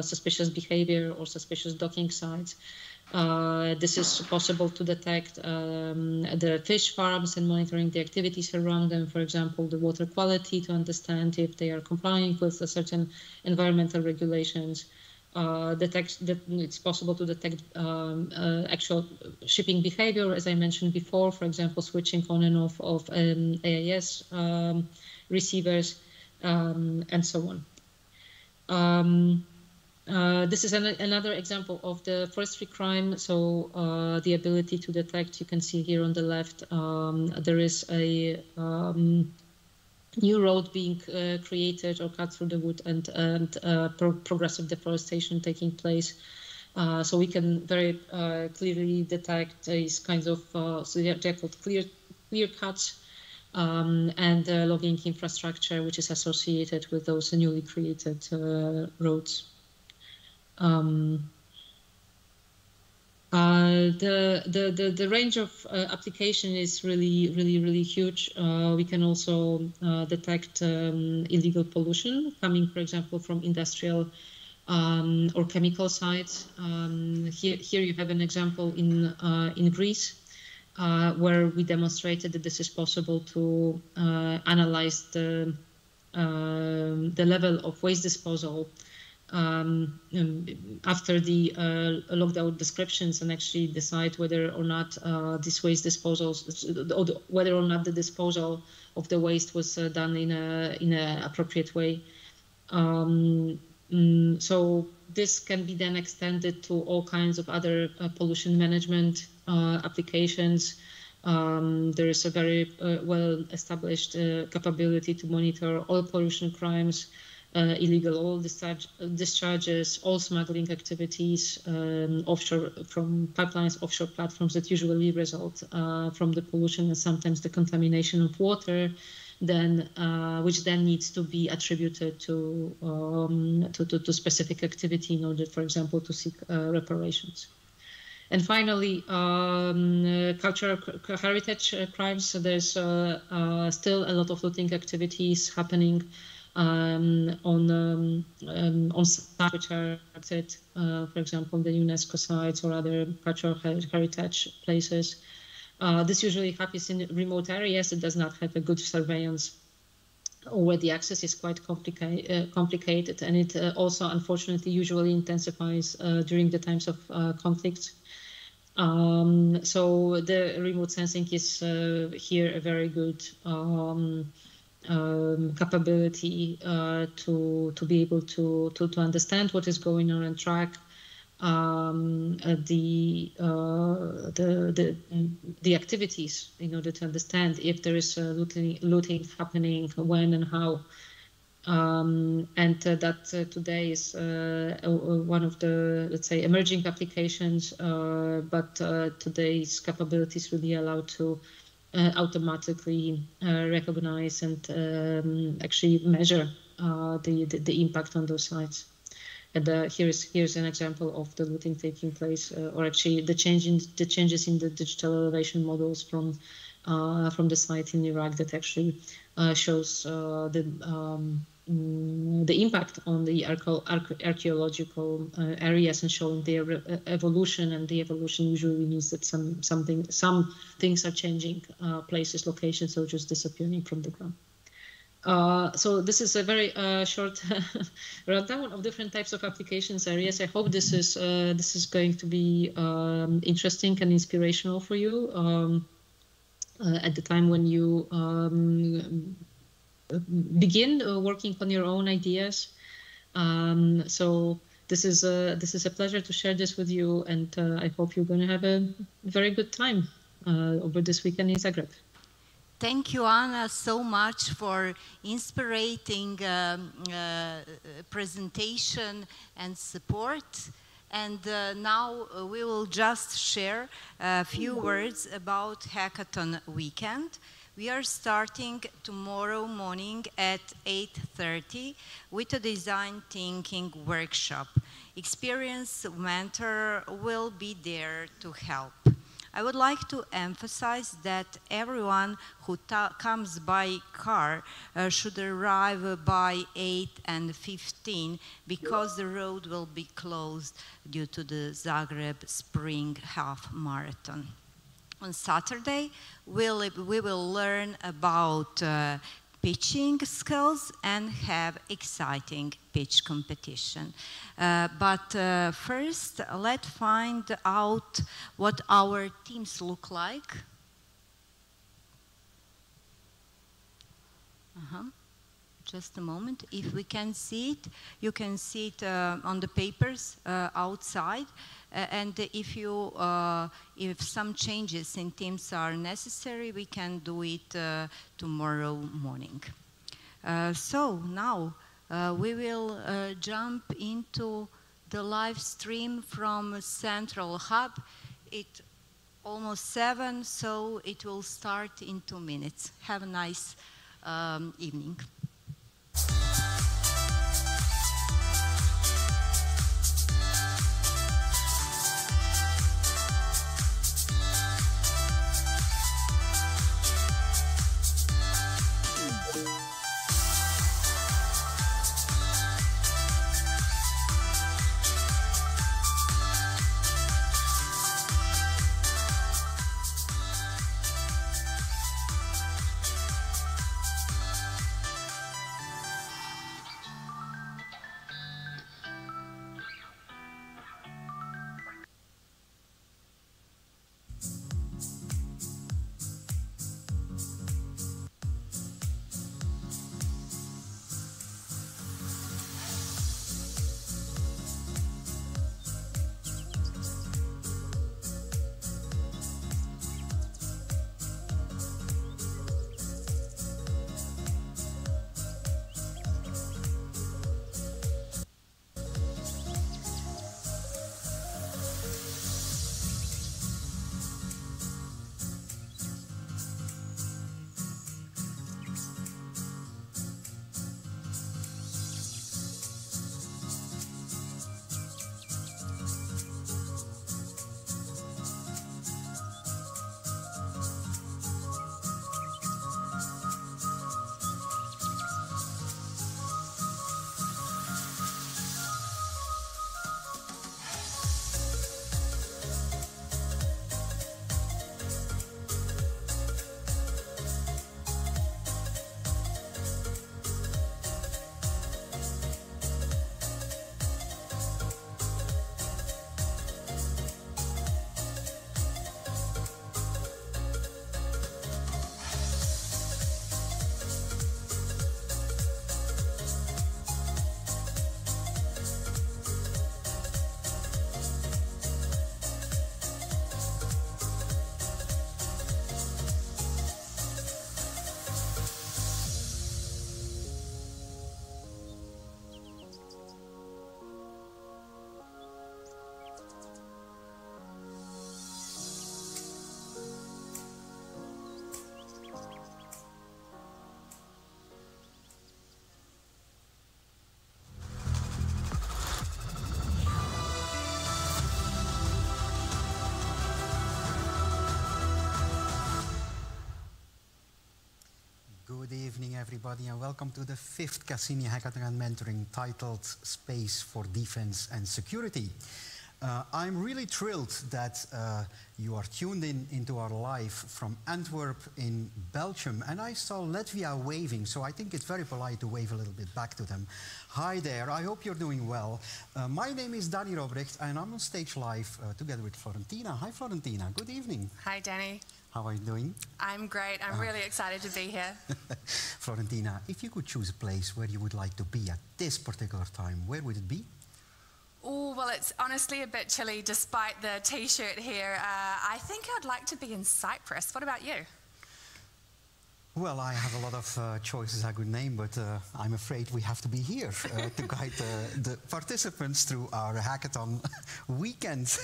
suspicious behavior or suspicious docking sites. This is possible to detect the fish farms and monitoring the activities around them, for example, the water quality, to understand if they are complying with certain environmental regulations. It's possible to detect actual shipping behavior, as I mentioned before, for example, switching on and off of AIS receivers, and so on. This is another example of the forestry crime. So the ability to detect, you can see here on the left, there is a new road being created or cut through the wood, and progressive deforestation taking place. So we can very clearly detect these kinds of, so they're called clear cuts, and logging infrastructure which is associated with those newly created roads. The range of application is really huge. We can also detect illegal pollution coming, for example, from industrial or chemical sites. Here you have an example in Greece, where we demonstrated that this is possible to analyze the level of waste disposal after the lockdown descriptions, and actually decide whether or not these waste disposals, or whether or not the disposal of the waste was done in a appropriate way. So this can be then extended to all kinds of other pollution management applications. There is a very well-established capability to monitor all pollution crimes, illegal oil discharges, all smuggling activities, offshore from pipelines, offshore platforms that usually result from the pollution and sometimes the contamination of water, which then needs to be attributed to specific activity in order, for example, to seek reparations. And finally, cultural heritage crimes. So there's still a lot of looting activities happening on sites which are affected, for example, the UNESCO sites or other cultural heritage places. This usually happens in remote areas that does not have a good surveillance, or where the access is quite complicated, and it also, unfortunately, usually intensifies during the times of conflicts. So the remote sensing is here a very good capability to be able to understand what is going on and track the activities in order to understand if there is looting happening, when and how. And that today is one of the, let's say, emerging applications, but today's capabilities really allow to automatically recognize and actually measure the impact on those sites. And here's an example of the looting taking place, or actually the changes in the digital elevation models from the site in Iraq that actually shows the impact on the archaeological areas, and showing their evolution. And the evolution usually means that some things are changing, places, locations, or just disappearing from the ground. So this is a very short rundown of different types of applications areas. I hope this is going to be interesting and inspirational for you at the time when you begin working on your own ideas. So this is a pleasure to share this with you, and I hope you're going to have a very good time over this weekend in Zagreb. Thank you, Anna, so much for inspiring presentation and support. And now we will just share a few words about Hackathon weekend. We are starting tomorrow morning at 8:30 with a design thinking workshop. Experienced mentor will be there to help. I would like to emphasize that everyone who comes by car should arrive by 8:15 because the road will be closed due to the Zagreb Spring Half Marathon. On Saturday, we will learn about pitching skills and have exciting pitch competition. But first, let's find out what our teams look like. Just a moment. If we can see it, you can see it on the papers outside. And if some changes in teams are necessary, we can do it tomorrow morning. So now we will jump into the live stream from Central Hub. It's almost 7, so it will start in 2 minutes. Have a nice evening. everybody, and welcome to the 5th CASSINI Hackathon and Mentoring titled Space for Defense and Security. I'm really thrilled that you are tuned into our live from Antwerp in Belgium, and I saw Latvia waving, so I think it's very polite to wave a little bit back to them. Hi there, I hope you're doing well. My name is Danny Robrecht, and I'm on stage live together with Florentina. Hi Florentina, good evening. Hi Danny. How are you doing? I'm great, I'm really excited to be here. Florentina, if you could choose a place where you would like to be at this particular time, where would it be? Oh, well, it's honestly a bit chilly despite the t-shirt here. I think I'd like to be in Cyprus. What about you? Well, I have a lot of choices I could name, but I'm afraid we have to be here to guide the participants through our hackathon weekend.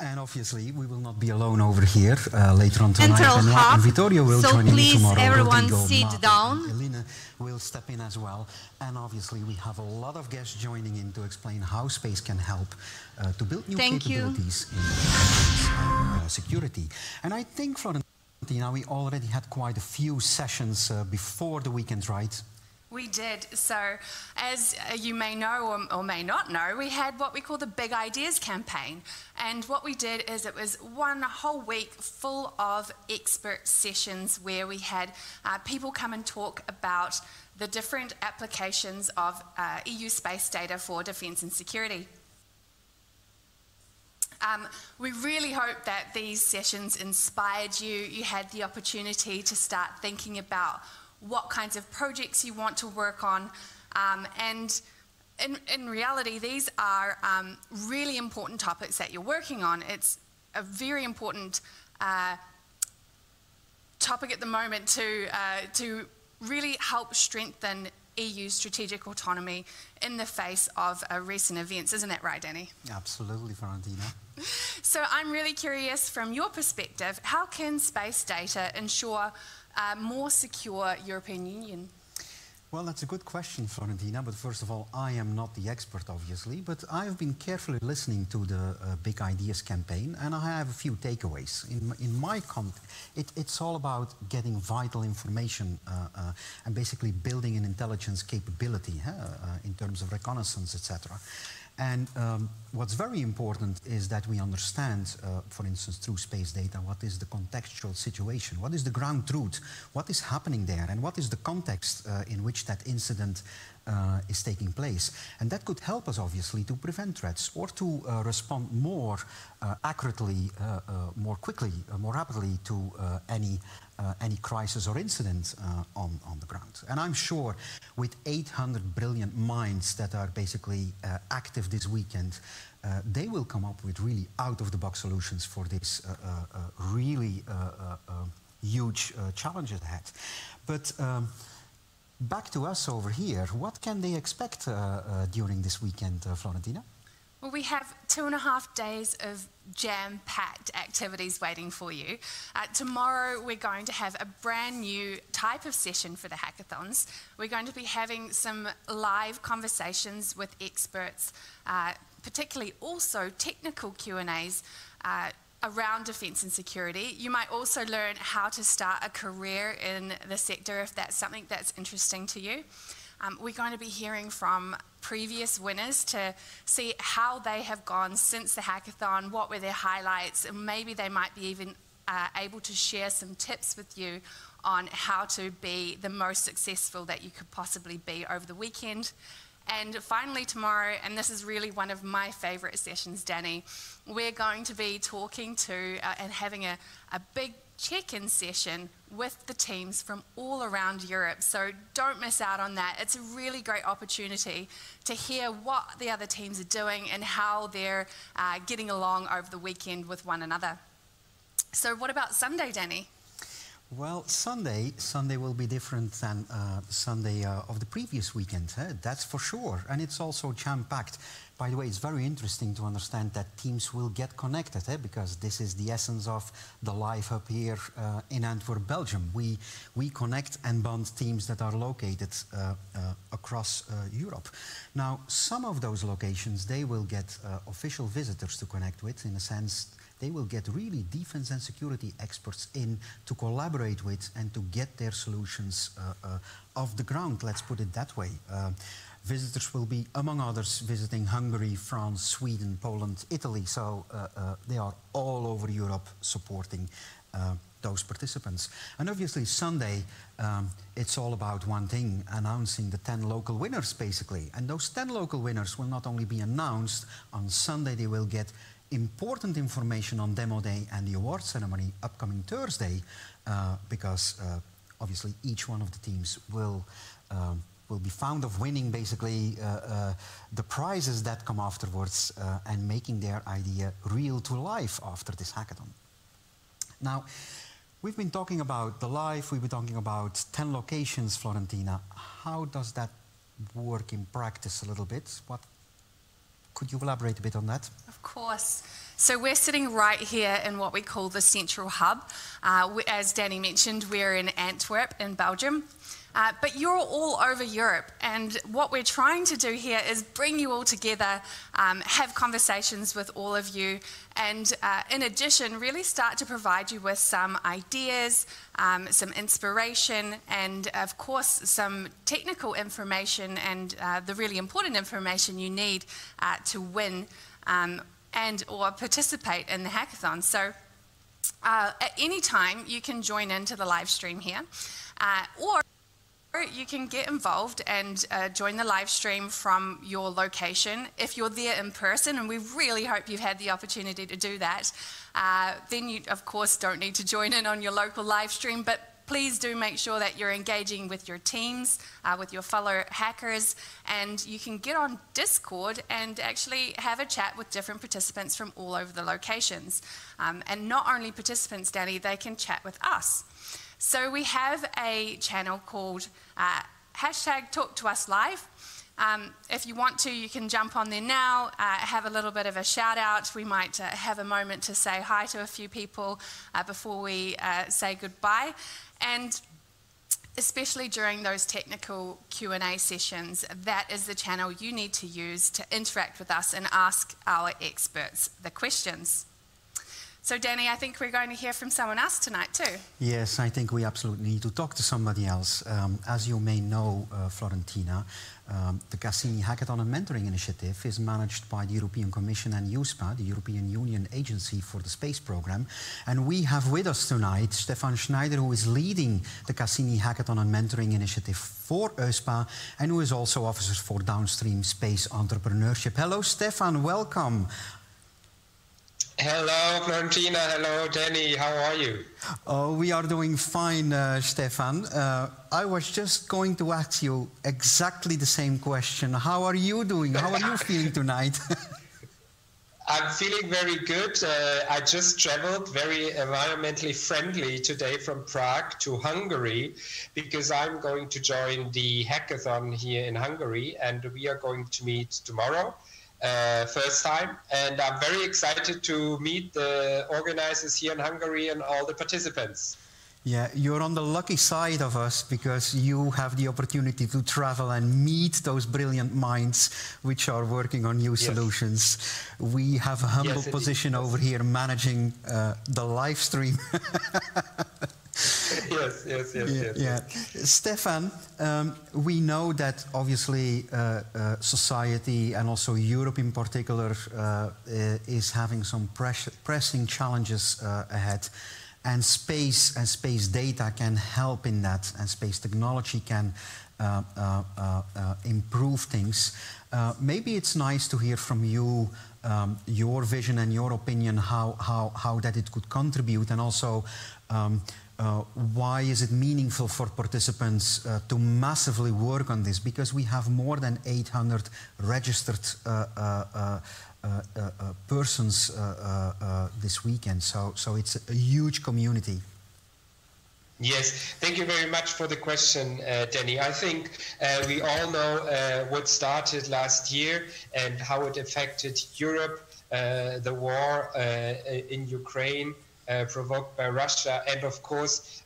And obviously, we will not be alone over here later on tonight. And Vittorio will join in tomorrow. So please, everyone, sit down. Eline will step in as well. And obviously, we have a lot of guests joining in to explain how space can help to build new capabilities in security. And I think, Florence, we already had quite a few sessions before the weekend, right? We did. So, as you may know or may not know, we had what we call the Big Ideas campaign. And what we did is it was one whole week full of expert sessions where we had people come and talk about the different applications of EU space data for defence and security. We really hope that these sessions inspired you. You had the opportunity to start thinking about what kinds of projects you want to work on. And in reality, these are really important topics that you're working on. It's a very important topic at the moment to really help strengthen EU strategic autonomy in the face of recent events. Isn't that right, Danny? Absolutely, Florentina. So I'm really curious, from your perspective, how can space data ensure a more secure European Union? Well, that's a good question, Florentina, but first of all, I am not the expert, obviously, but I've been carefully listening to the Big Ideas campaign, and I have a few takeaways. In my context, it's all about getting vital information and basically building an intelligence capability in terms of reconnaissance, etc. And what's very important is that we understand, for instance, through space data, what is the contextual situation, what is the ground truth, what is happening there, and what is the context in which that incident is taking place. And that could help us, obviously, to prevent threats or to respond more accurately, more quickly, more rapidly to any crisis or incident on the ground. And I'm sure with 800 brilliant minds that are basically active this weekend, they will come up with really out-of-the-box solutions for this really huge challenges ahead. But back to us over here, what can they expect during this weekend, Florentina? Well, we have 2.5 days of jam-packed activities waiting for you. Tomorrow we're going to have a brand new type of session for the hackathons. We're going to be having some live conversations with experts, particularly also technical Q&As around defence and security. You might also learn how to start a career in the sector if that's something that's interesting to you. We're going to be hearing from previous winners to see how they have gone since the hackathon, what were their highlights, and maybe they might be even able to share some tips with you on how to be the most successful that you could possibly be over the weekend. And finally tomorrow, and this is really one of my favourite sessions, Danny, we're going to be talking to and having a big check-in session with the teams from all around Europe. So don't miss out on that. It's a really great opportunity to hear what the other teams are doing and how they're getting along over the weekend with one another. So what about Sunday, Danny? Well, Sunday will be different than Sunday of the previous weekend, that's for sure. And it's also jam-packed. By the way, it's very interesting to understand that teams will get connected, because this is the essence of the live hub here in Antwerp, Belgium. We connect and bond teams that are located across Europe. Now, some of those locations, they will get official visitors to connect with, in a sense, they will get really defense and security experts in to collaborate with and to get their solutions off the ground, let's put it that way. Visitors will be, among others, visiting Hungary, France, Sweden, Poland, Italy, so they are all over Europe supporting those participants. And obviously Sunday, it's all about one thing, announcing the 10 local winners, basically. And those 10 local winners will not only be announced, on Sunday they will get important information on demo day and the award ceremony upcoming Thursday, because obviously each one of the teams will be found of winning basically the prizes that come afterwards and making their idea real to life after this hackathon. Now, we've been talking about the live, we've been talking about 10 locations, Florentina. How does that work in practice a little bit? Could you elaborate a bit on that? Of course. So we're sitting right here in what we call the central hub. As Danny mentioned, we're in Antwerp in Belgium. But you're all over Europe, and what we're trying to do here is bring you all together, have conversations with all of you, and in addition, really start to provide you with some ideas, some inspiration, and of course, some technical information and the really important information you need to win and or participate in the hackathon. So at any time, you can join into the live stream here, or you can get involved and join the live stream from your location. If you're there in person, and we really hope you've had the opportunity to do that, then you, of course, don't need to join in on your local live stream, but please do make sure that you're engaging with your teams, with your fellow hackers, and you can get on Discord and actually have a chat with different participants from all over the locations. And not only participants, Danny, they can chat with us. So we have a channel called #TalkToUsLive. If you want to, you can jump on there now, have a little bit of a shout out. We might have a moment to say hi to a few people before we say goodbye. And especially during those technical Q&A sessions, that is the channel you need to use to interact with us and ask our experts the questions. So Danny, I think we're going to hear from someone else tonight too. Yes, I think we absolutely need to talk to somebody else. As you may know, Florentina, the CASSINI Hackathon and Mentoring Initiative is managed by the European Commission and EUSPA, the European Union Agency for the Space Program. And we have with us tonight Stefan Schneider, who is leading the CASSINI Hackathon and Mentoring Initiative for EUSPA, and who is also Officer for Downstream Space Entrepreneurship. Hello, Stefan, welcome. Hello, Florentina. Hello, Danny. How are you? Oh, we are doing fine, Stefan. I was just going to ask you exactly the same question. How are you doing? How are you feeling tonight? I'm feeling very good. I just traveled very environmentally friendly today from Prague to Hungary because I'm going to join the hackathon here in Hungary, and we are going to meet tomorrow. First time, and I'm very excited to meet the organizers here in Hungary and all the participants. Yeah, you're on the lucky side of us because you have the opportunity to travel and meet those brilliant minds which are working on new solutions. We have a humble position over here managing the live stream. Yes. Stefan, we know that obviously society and also Europe in particular is having some pressing challenges ahead, and space data can help in that, and space technology can improve things. Maybe it's nice to hear from you your vision and your opinion how that it could contribute, and also why is it meaningful for participants to massively work on this? Because we have more than 800 registered persons this weekend, so it's a huge community. Yes, thank you very much for the question, Danny. I think we all know what started last year and how it affected Europe, the war in Ukraine, provoked by Russia. And of course,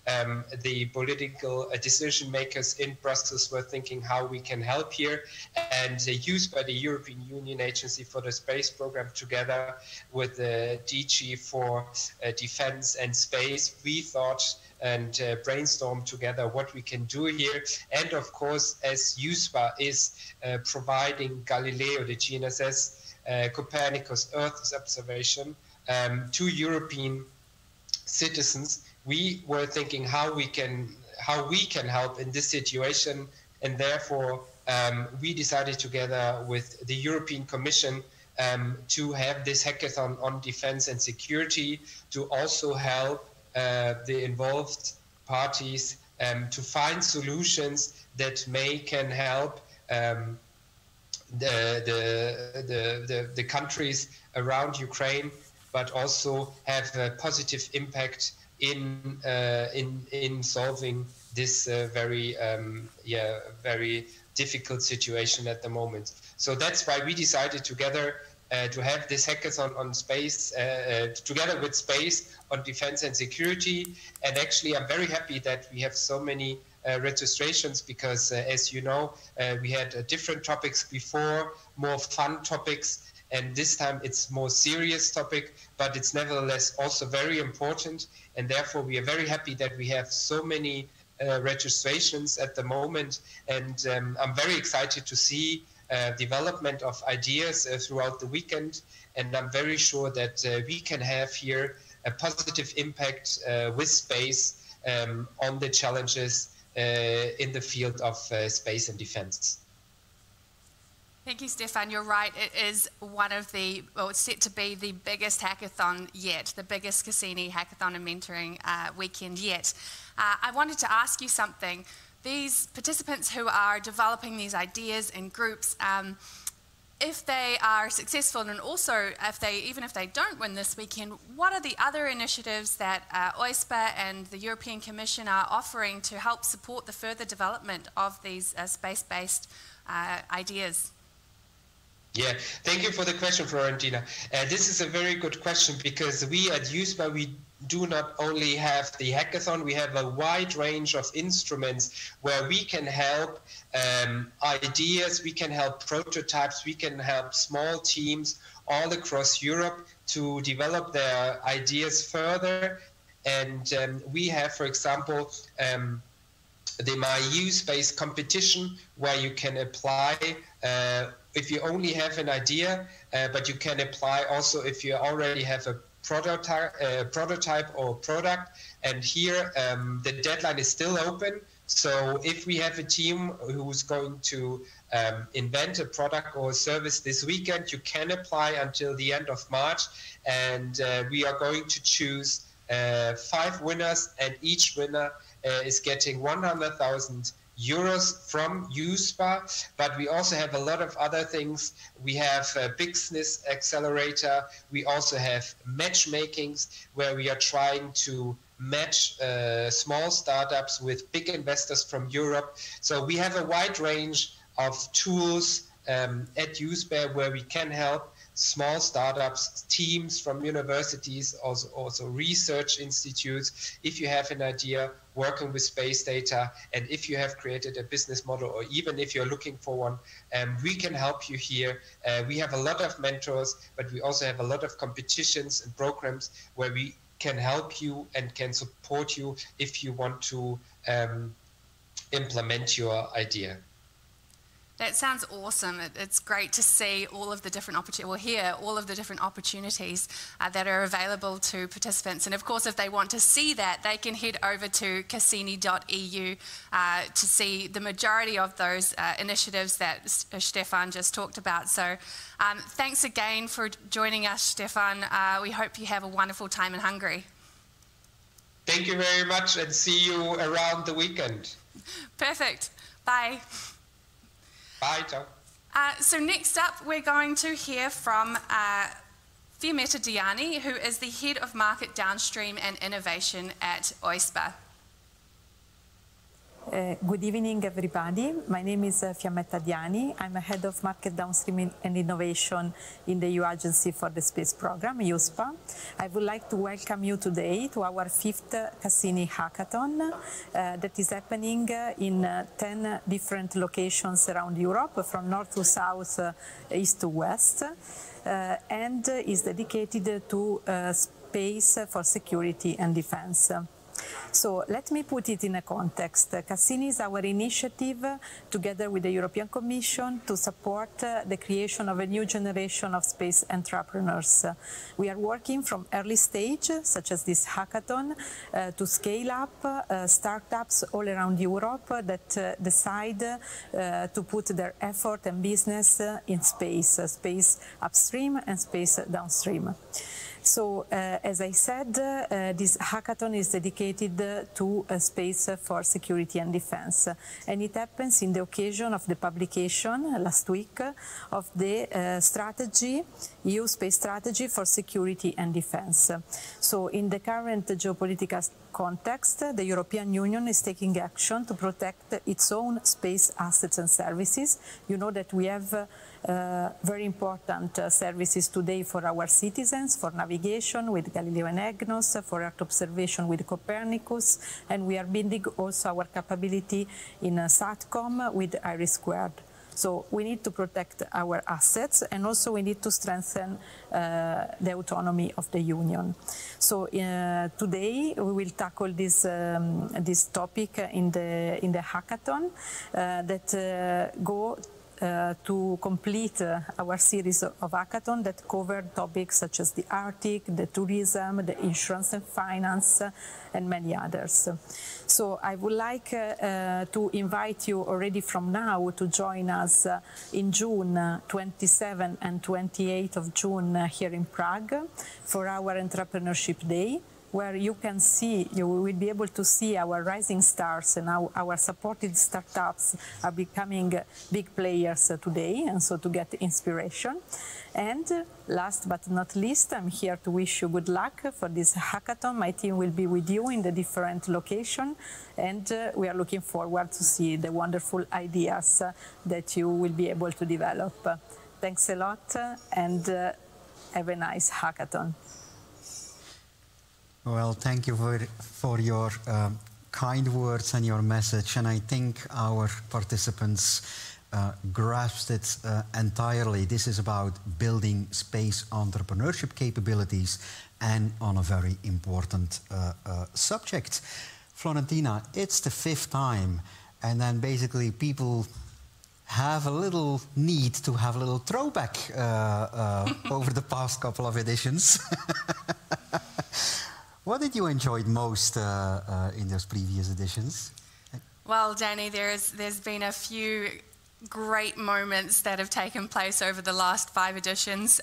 the political decision makers in Brussels were thinking how we can help here. And used by the European Union Agency for the Space Program together with the DG for Defense and Space, we thought and brainstorm together what we can do here. And of course, as USPA is providing Galileo, the GNSS, Copernicus Earth observation to European citizens, we were thinking how we can help in this situation, and therefore we decided together with the European Commission to have this hackathon on defense and security to also help the involved parties to find solutions that can help the countries around Ukraine, but also have a positive impact in solving this very difficult situation at the moment. So that's why we decided together to have this hackathon on space, together with space on defense and security. And actually, I'm very happy that we have so many registrations because, as you know, we had different topics before, more fun topics. And this time it's more serious topic, but it's nevertheless also very important. And therefore, we are very happy that we have so many registrations at the moment. And I'm very excited to see development of ideas throughout the weekend. And I'm very sure that we can have here a positive impact with space on the challenges in the field of space and defense. Thank you, Stefan. You're right. It is one of the, well, it's set to be the biggest hackathon yet, the biggest CASSINI Hackathon and Mentoring weekend yet. I wanted to ask you something. These participants who are developing these ideas in groups, if they are successful, and also even if they don't win this weekend, what are the other initiatives that OISPA and the European Commission are offering to help support the further development of these space-based ideas? Yeah, thank you for the question, Florentina. This is a very good question because we at USPA, we do not only have the hackathon, we have a wide range of instruments where we can help ideas, we can help prototypes, we can help small teams all across Europe to develop their ideas further. And we have, for example, the MyU Space competition where you can apply if you only have an idea, but you can apply also if you already have a prototype or product. And here the deadline is still open. So if we have a team who's going to invent a product or a service this weekend, you can apply until the end of March. And we are going to choose 5 winners, and each winner is getting 100,000 euros from USPA, but we also have a lot of other things. We have a business accelerator. We also have matchmakings where we are trying to match small startups with big investors from Europe. So we have a wide range of tools at USPA where we can help small startups, teams from universities, also research institutes. If you have an idea working with space data, and if you have created a business model, or even if you're looking for one, we can help you here. We have a lot of mentors, but we also have a lot of competitions and programs where we can help you and can support you if you want to implement your idea. That sounds awesome. It's great to see all of the different opportunities, or hear all of the different opportunities that are available to participants. And of course, if they want to see that, they can head over to cassini.eu to see the majority of those initiatives that Stefan just talked about. So thanks again for joining us, Stefan. We hope you have a wonderful time in Hungary. Thank you very much, and see you around the weekend. Perfect. Bye. Bye, ciao. So next up, we're going to hear from Fiammetta Diani, who is the Head of Market Downstream and Innovation at OISPA. Good evening, everybody. My name is Fiammetta Diani. I'm a head of market downstream and innovation in the EU Agency for the Space Program, EUSPA. I would like to welcome you today to our 5th Cassini Hackathon that is happening in 10 different locations around Europe, from north to south, east to west, and is dedicated to space for security and defense. So let me put it in a context. Cassini is our initiative, together with the European Commission, to support the creation of a new generation of space entrepreneurs. We are working from early stage, such as this hackathon, to scale up startups all around Europe that decide to put their effort and business in space, space upstream and space downstream. So, as I said, this hackathon is dedicated to space for security and defense. And it happens in the occasion of the publication last week of the strategy, EU space strategy for security and defense. So, in the current geopolitical context, the European Union is taking action to protect its own space assets and services. You know that we have very important services today for our citizens, for navigation with Galileo and EGNOS, for Earth observation with Copernicus, and we are building also our capability in SATCOM with IRIS². So we need to protect our assets, and also we need to strengthen the autonomy of the Union. So today we will tackle this this topic in the hackathon that go to complete our series of hackathons that cover topics such as the Arctic, the tourism, the insurance and finance, and many others. So I would like to invite you already from now to join us in June 27 and 28 of June here in Prague for our Entrepreneurship Day, where you will be able to see our rising stars and how our supported startups are becoming big players today, and so to get inspiration. And last but not least, I'm here to wish you good luck for this hackathon. My team will be with you in the different locations, and we are looking forward to see the wonderful ideas that you will be able to develop. Thanks a lot, and have a nice hackathon. Well, thank you for your kind words and your message, and I think our participants grasped it entirely. This is about building space entrepreneurship capabilities and on a very important subject. Florentina, it's the 5th time, and then basically people have a little need to have a little throwback over the past couple of editions. What did you enjoy most in those previous editions? Well, Danny, there's been a few great moments that have taken place over the last 5 editions.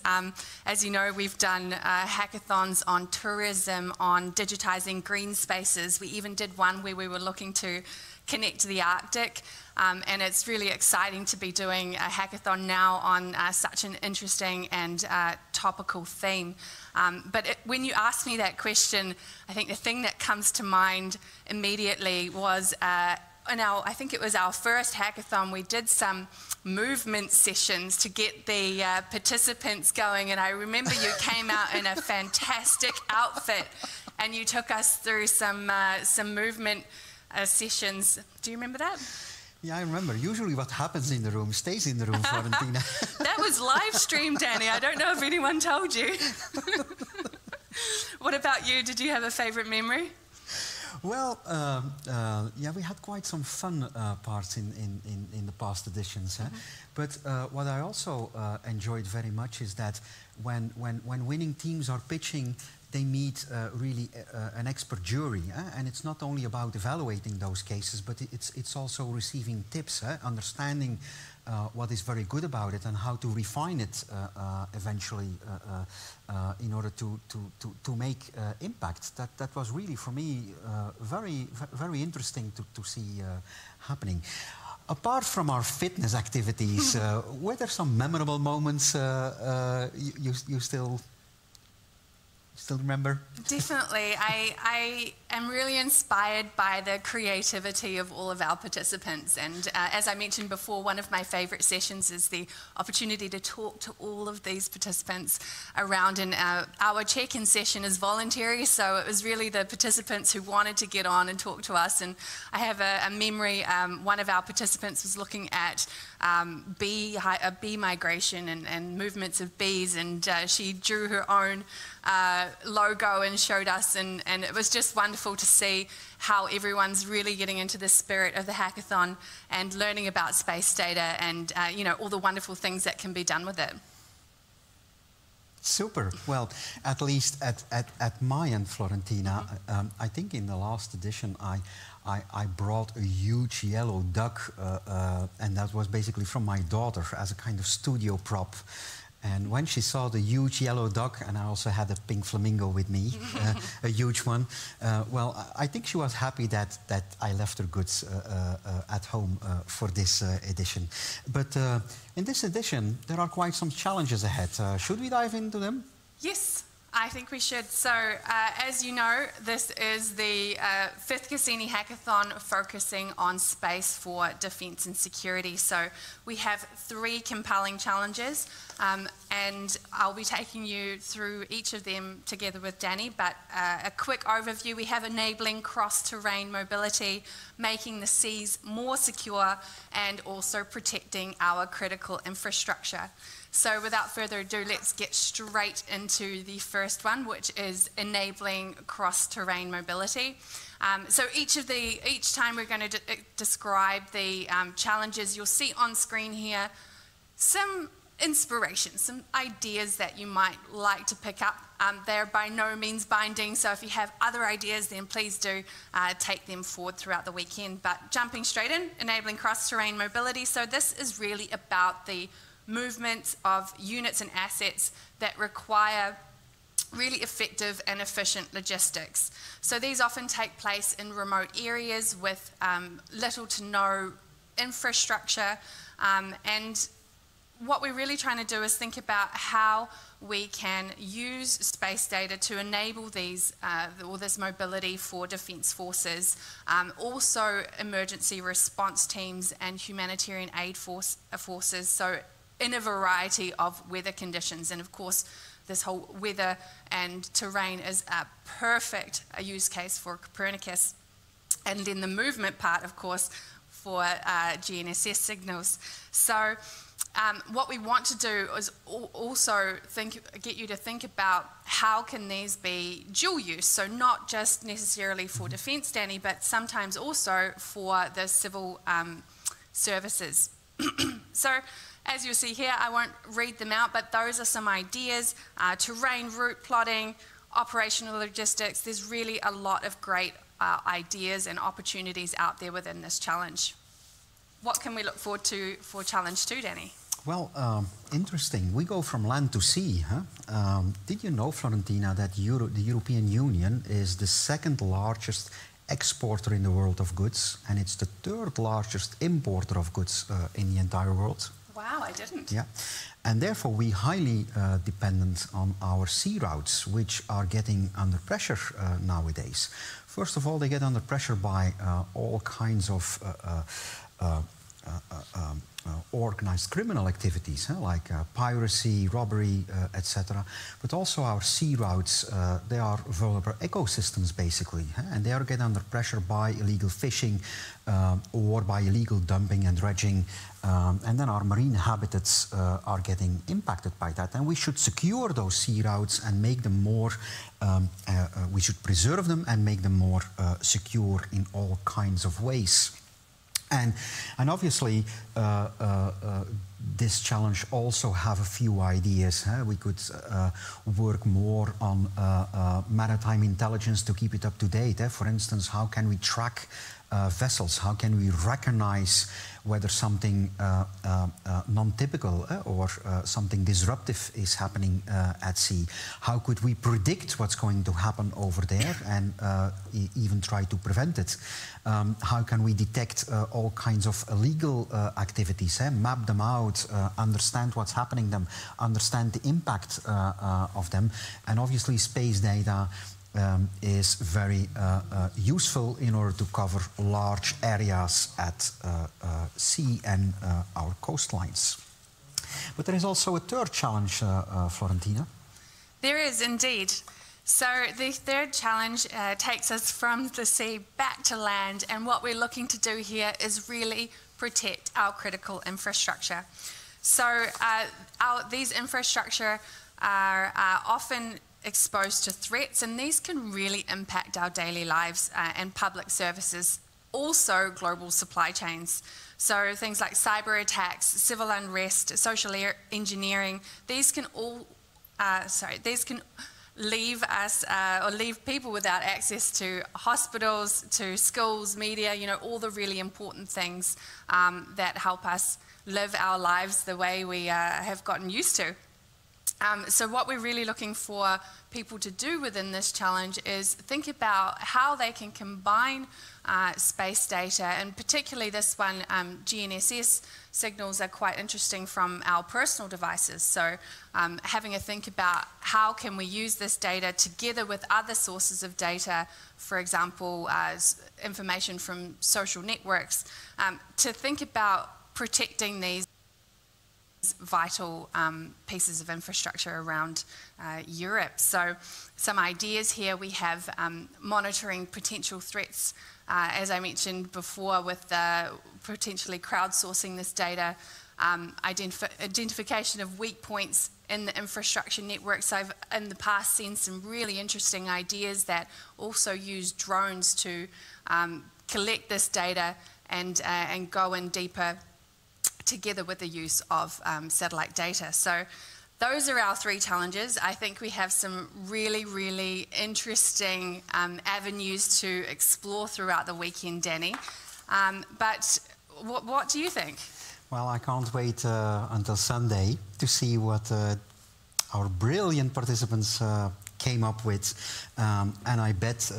As you know, we've done hackathons on tourism, on digitizing green spaces. We even did one where we were looking to connect to the Arctic. And it's really exciting to be doing a hackathon now on such an interesting and topical theme. But when you asked me that question, I think the thing that comes to mind immediately was, I think it was our first hackathon, we did some movement sessions to get the participants going, and I remember you came out in a fantastic outfit and you took us through some movement sessions. Do you remember that? Yeah, I remember. Usually what happens in the room stays in the room, Florentina. That was live streamed, Danny. I don't know if anyone told you. What about you? Did you have a favorite memory? Well, yeah, we had quite some fun parts in the past editions. But what I also enjoyed very much is that when winning teams are pitching, they meet really an expert jury, and it's not only about evaluating those cases, but it's also receiving tips, understanding what is very good about it and how to refine it eventually in order to make impact. That was really for me very interesting to see happening. Apart from our fitness activities, were there some memorable moments you still Still remember? Definitely. I am really inspired by the creativity of all of our participants. And as I mentioned before, one of my favorite sessions is the opportunity to talk to all of these participants around. And our check-in session is voluntary, so it was really the participants who wanted to get on and talk to us. And I have a memory, one of our participants was looking at bee migration and movements of bees, and she drew her own logo and showed us, and it was just wonderful to see how everyone's really getting into the spirit of the hackathon and learning about space data and you know, all the wonderful things that can be done with it. Super. Well, at least at my end, Florentina, I think in the last edition I brought a huge yellow duck, and that was basically from my daughter as a kind of studio prop. And when she saw the huge yellow duck, and I also had a pink flamingo with me, a huge one, well, I think she was happy that I left her goods at home for this edition. But in this edition, there are quite some challenges ahead. Should we dive into them? Yes, I think we should. So, as you know, this is the 5th CASSINI Hackathon focusing on space for defence and security. So we have 3 compelling challenges, and I'll be taking you through each of them together with Danny. But a quick overview, we have enabling cross-terrain mobility, making the seas more secure, and also protecting our critical infrastructure. So without further ado, let's get straight into the first one, which is enabling cross-terrain mobility. So each time we're going to describe the challenges, you'll see on screen here some inspiration, some ideas that you might like to pick up. They're by no means binding, so if you have other ideas, then please do take them forward throughout the weekend. But jumping straight in, enabling cross-terrain mobility. So this is really about the movements of units and assets that require really effective and efficient logistics. So these often take place in remote areas with little to no infrastructure, and what we're really trying to do is think about how we can use space data to enable all this mobility for defence forces, also emergency response teams and humanitarian aid forces, so in a variety of weather conditions. And of course, this whole weather and terrain is a perfect use case for Copernicus. And then the movement part, of course, for GNSS signals. So what we want to do is also get you to think about how can these be dual use, so not just necessarily for defence, Danny, but sometimes also for the civil services. So as you'll see here, I won't read them out, but those are some ideas. Terrain route plotting, operational logistics. There's really a lot of great ideas and opportunities out there within this challenge. What can we look forward to for challenge 2, Danny? Well, interesting. We go from land to sea. Huh? Did you know, Florentina, that the European Union is the 2nd largest exporter in the world of goods, and it's the 3rd largest importer of goods in the entire world? Wow, I didn't. Yeah, and therefore we highly dependent on our sea routes, which are getting under pressure nowadays. First of all, they get under pressure by all kinds of organized criminal activities, like piracy, robbery, etc. But also our sea routes, they are vulnerable ecosystems basically, and they are getting under pressure by illegal fishing or by illegal dumping and dredging, and then our marine habitats are getting impacted by that. And we should secure those sea routes and make them more, we should preserve them and make them more secure in all kinds of ways. And obviously, this challenge also have a few ideas. We could work more on maritime intelligence to keep it up to date. For instance, how can we track vessels? How can we recognize whether something non-typical or something disruptive is happening at sea? How could we predict what's going to happen over there and even try to prevent it? How can we detect all kinds of illegal activities, map them out, understand what's happening them, understand the impact of them? And obviously space data is very useful in order to cover large areas at sea and our coastlines. But there is also a third challenge, Florentina. There is indeed. So the third challenge takes us from the sea back to land, and what we're looking to do here is really protect our critical infrastructure. So these infrastructure are often exposed to threats, and these can really impact our daily lives and public services, also global supply chains. So things like cyber attacks, civil unrest, social engineering, these can all, these can leave us or leave people without access to hospitals, to schools, media, you know, all the really important things that help us live our lives the way we have gotten used to. So what we're really looking for people to do within this challenge is think about how they can combine space data, and particularly this one, GNSS signals are quite interesting from our personal devices. So having a think about how can we use this data together with other sources of data, for example, information from social networks, to think about protecting these vital pieces of infrastructure around Europe. So some ideas here we have monitoring potential threats, as I mentioned before, with potentially crowdsourcing this data, identification of weak points in the infrastructure networks. I've in the past seen some really interesting ideas that also use drones to collect this data and go in deeper together with the use of satellite data. So those are our three challenges. I think we have some really, really interesting avenues to explore throughout the weekend, Danny. But what do you think? Well, I can't wait until Sunday to see what our brilliant participants came up with. And I bet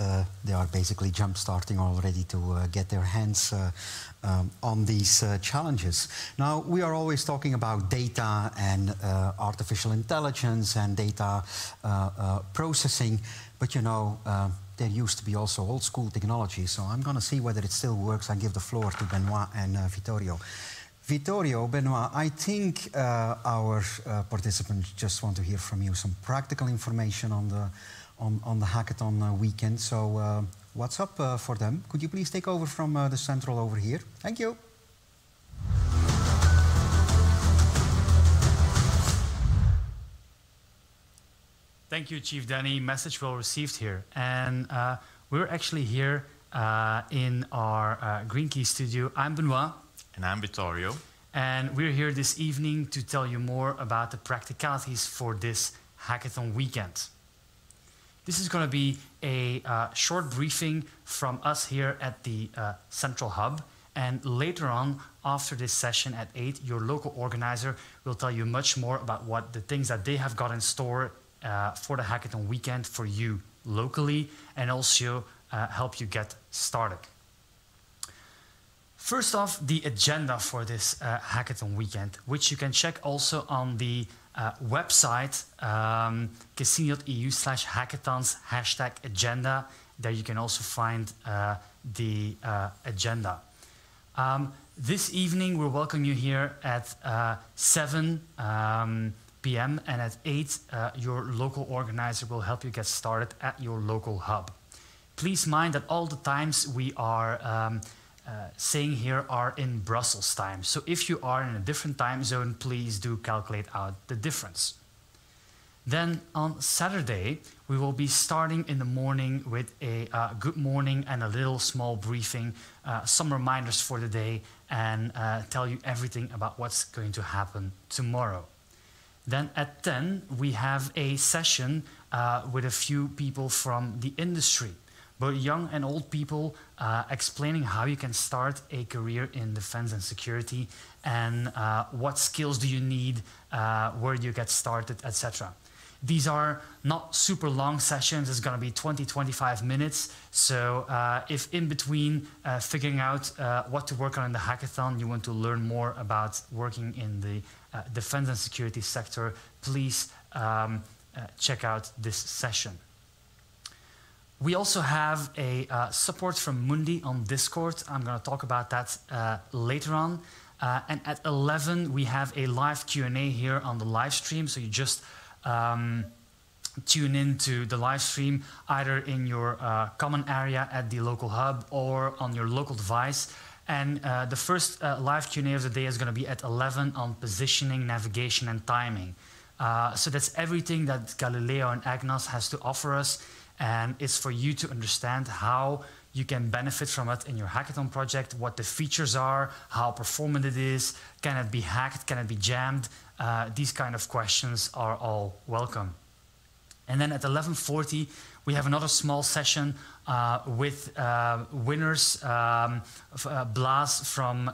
they are basically jump-starting already to get their hands on these challenges. Now, we are always talking about data and artificial intelligence and data processing, but you know, there used to be also old school technology, so I'm going to see whether it still works. I give the floor to Benoit and Vittorio. Vittorio, Benoit, I think our participants just want to hear from you some practical information on the hackathon weekend. So what's up for them? Could you please take over from the central over here? Thank you. Thank you, Chief Danny. Message well received here. And we're actually here in our Green Key studio. I'm Benoit. And I'm Vittorio. And we're here this evening to tell you more about the practicalities for this hackathon weekend. This is going to be a short briefing from us here at the Central Hub. And later on, after this session at 8, your local organizer will tell you much more about what the things that they have got in store for the hackathon weekend for you locally, and also help you get started. First off, the agenda for this hackathon weekend, which you can check also on the website cassini.eu/hackathons #agenda. There you can also find the agenda. This evening, we'll welcome you here at 7 p.m. and at 8, your local organizer will help you get started at your local hub. Please mind that all the times we are saying here are in Brussels time. So if you are in a different time zone, please do calculate out the difference. Then on Saturday, we will be starting in the morning with a good morning and a little small briefing, some reminders for the day, and tell you everything about what's going to happen tomorrow. Then at 10, we have a session with a few people from the industry. but young and old people, explaining how you can start a career in defense and security, and what skills do you need, where do you get started, etc. These are not super long sessions. It's going to be 20-25 minutes. So if in between figuring out what to work on in the hackathon, you want to learn more about working in the defense and security sector, please check out this session. We also have a support from Mundi on Discord. I'm going to talk about that later on. And at 11, we have a live Q&A here on the live stream. So you just tune in to the live stream either in your common area at the local hub or on your local device. And the first live Q&A of the day is going to be at 11 on positioning, navigation, and timing. So that's everything that Galileo and Agnos has to offer us, and it's for you to understand how you can benefit from it in your hackathon project, what the features are, how performant it is, can it be hacked, can it be jammed? These kind of questions are all welcome. And then at 11:40, we have another small session with winners, Blas from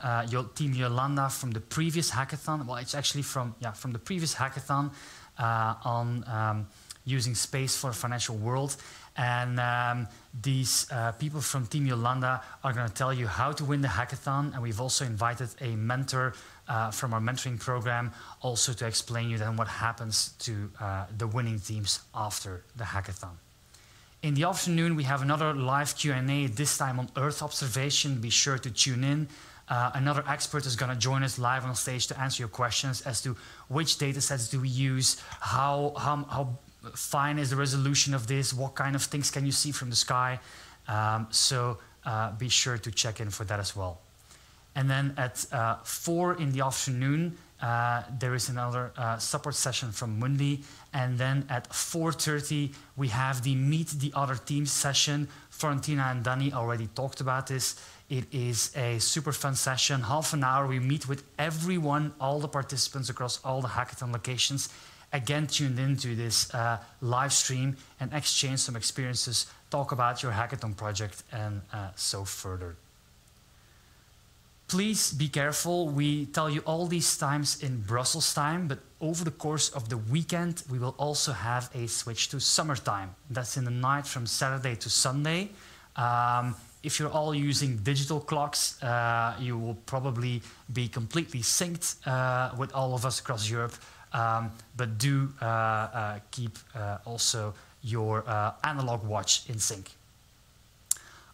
Team Yolanda from the previous hackathon. Well, it's actually from the previous hackathon on using space for a financial world. And these people from Team Yolanda are going to tell you how to win the hackathon. And we've also invited a mentor from our mentoring program also to explain you then what happens to the winning teams after the hackathon. In the afternoon, we have another live Q&A, this time on Earth observation. Be sure to tune in. Another expert is going to join us live on stage to answer your questions as to which data sets do we use, how fine is the resolution of this, what kind of things can you see from the sky. So be sure to check in for that as well. And then at 4 in the afternoon, there is another support session from Mundi. And then at 4:30, we have the Meet the Other Teams session. Florentina and Danny already talked about this. It is a super fun session, half an hour. We meet with everyone, all the participants across all the hackathon locations, again tuned into this live stream and exchange some experiences, talk about your hackathon project, and so further. Please be careful. We tell you all these times in Brussels time, but over the course of the weekend, we will also have a switch to summertime. That's in the night from Saturday to Sunday. If you're all using digital clocks, you will probably be completely synced with all of us across Europe. But do keep also your analog watch in sync.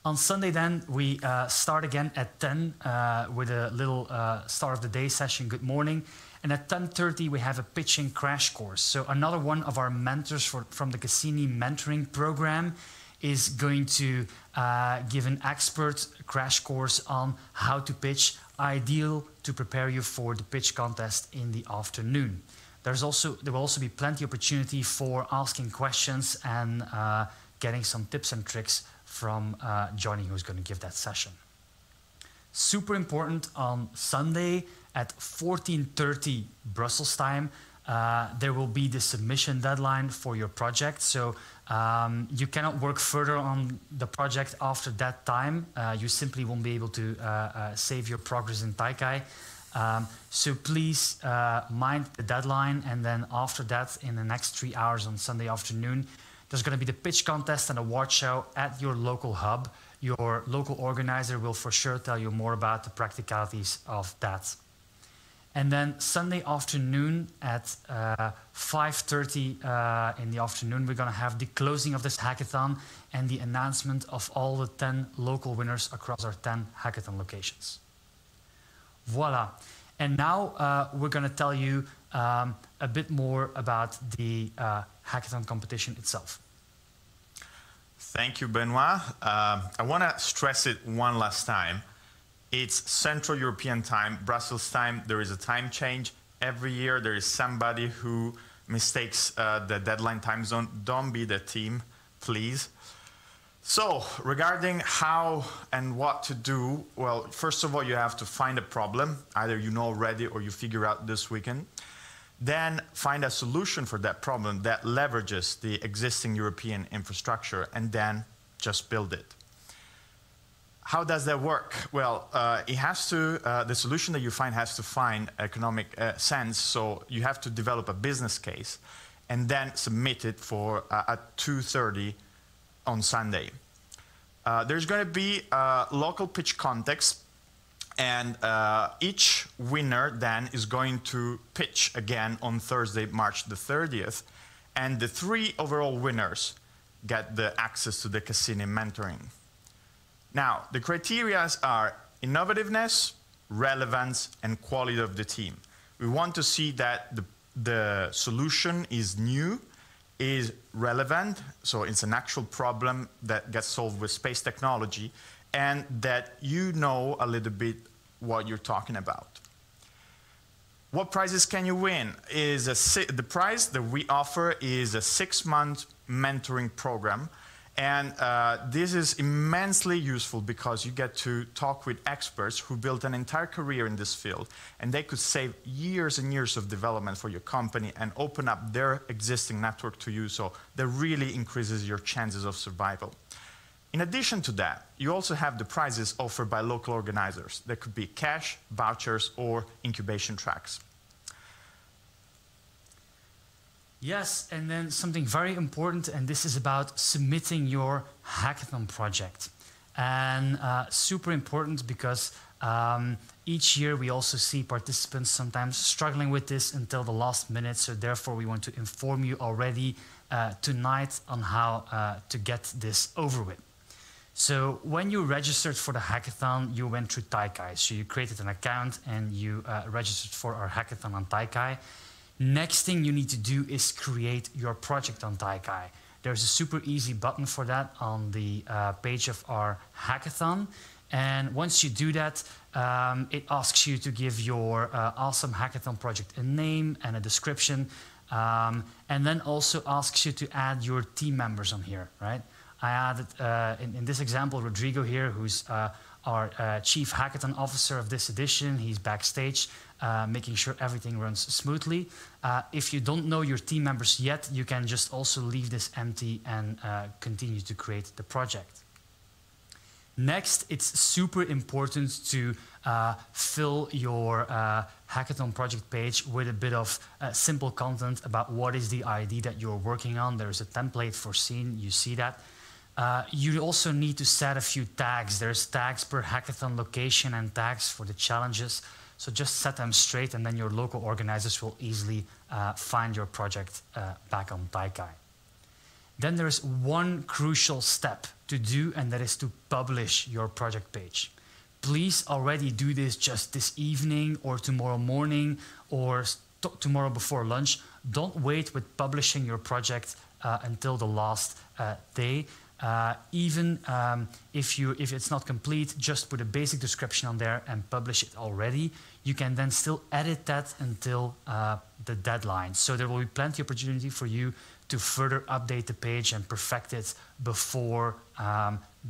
On Sunday then, we start again at 10 with a little start of the day session, good morning. And at 10:30, we have a pitching crash course. So another one of our mentors from the Cassini mentoring program is going to give an expert crash course on how to pitch, ideal to prepare you for the pitch contest in the afternoon. There will also be plenty of opportunity for asking questions and getting some tips and tricks from Johnny, who's going to give that session. Super important, on Sunday at 14:30 Brussels time, there will be the submission deadline for your project. So you cannot work further on the project after that time. You simply won't be able to save your progress in Taikai. So please mind the deadline, and then after that, in the next 3 hours on Sunday afternoon, there's going to be the pitch contest and award show at your local hub. Your local organizer will for sure tell you more about the practicalities of that. And then Sunday afternoon at 5:30 in the afternoon, we're going to have the closing of this hackathon and the announcement of all the 10 local winners across our 10 hackathon locations. Voila. And now we're going to tell you a bit more about the hackathon competition itself. Thank you, Benoit. I want to stress it one last time. It's Central European time, Brussels time. There is a time change. Every year there is somebody who mistakes the deadline time zone. Don't be the team, please. So, regarding how and what to do, well, first of all, you have to find a problem. Either you know already or you figure out this weekend. Then find a solution for that problem that leverages the existing European infrastructure, and then just build it. How does that work? Well, it has to, the solution that you find has to find economic sense, so you have to develop a business case and then submit it for at 2:30 on Sunday. There's going to be a local pitch context, and each winner then is going to pitch again on Thursday, March the 30th, and the 3 overall winners get the access to the Cassini mentoring. Now, the criteria are innovativeness, relevance, and quality of the team. We want to see that the solution is new, is relevant, so it's an actual problem that gets solved with space technology, and that you know a little bit what you're talking about. What prizes can you win? The prize that we offer is a 6-month mentoring program. And this is immensely useful because you get to talk with experts who built an entire career in this field, and they could save years and years of development for your company and open up their existing network to you, so that really increases your chances of survival. In addition to that, you also have the prizes offered by local organizers. There could be cash, vouchers, or incubation tracks. Yes, and then something very important, and this is about submitting your hackathon project. And super important because each year we also see participants sometimes struggling with this until the last minute, so therefore we want to inform you already tonight on how to get this over with. So when you registered for the hackathon, you went through Taikai. So you created an account and you registered for our hackathon on Taikai. Next thing you need to do is create your project on Taikai. There's a super easy button for that on the page of our hackathon. And once you do that, it asks you to give your awesome hackathon project a name and a description. And then also asks you to add your team members on here, right? I added, in this example, Rodrigo here, who's our Chief Hackathon Officer of this edition. He's backstage, making sure everything runs smoothly. If you don't know your team members yet, you can just also leave this empty and continue to create the project. Next, it's super important to fill your hackathon project page with a bit of simple content about what is the ID that you're working on. There's a template foreseen, you see that. You also need to set a few tags. There's tags per hackathon location and tags for the challenges. So just set them straight, and then your local organizers will easily find your project back on Taikai. Then there's one crucial step to do, and that is to publish your project page. Please already do this just this evening or tomorrow morning or tomorrow before lunch. Don't wait with publishing your project until the last day. Even if it's not complete, just put a basic description on there and publish it already. You can then still edit that until the deadline. So there will be plenty of opportunity for you to further update the page and perfect it before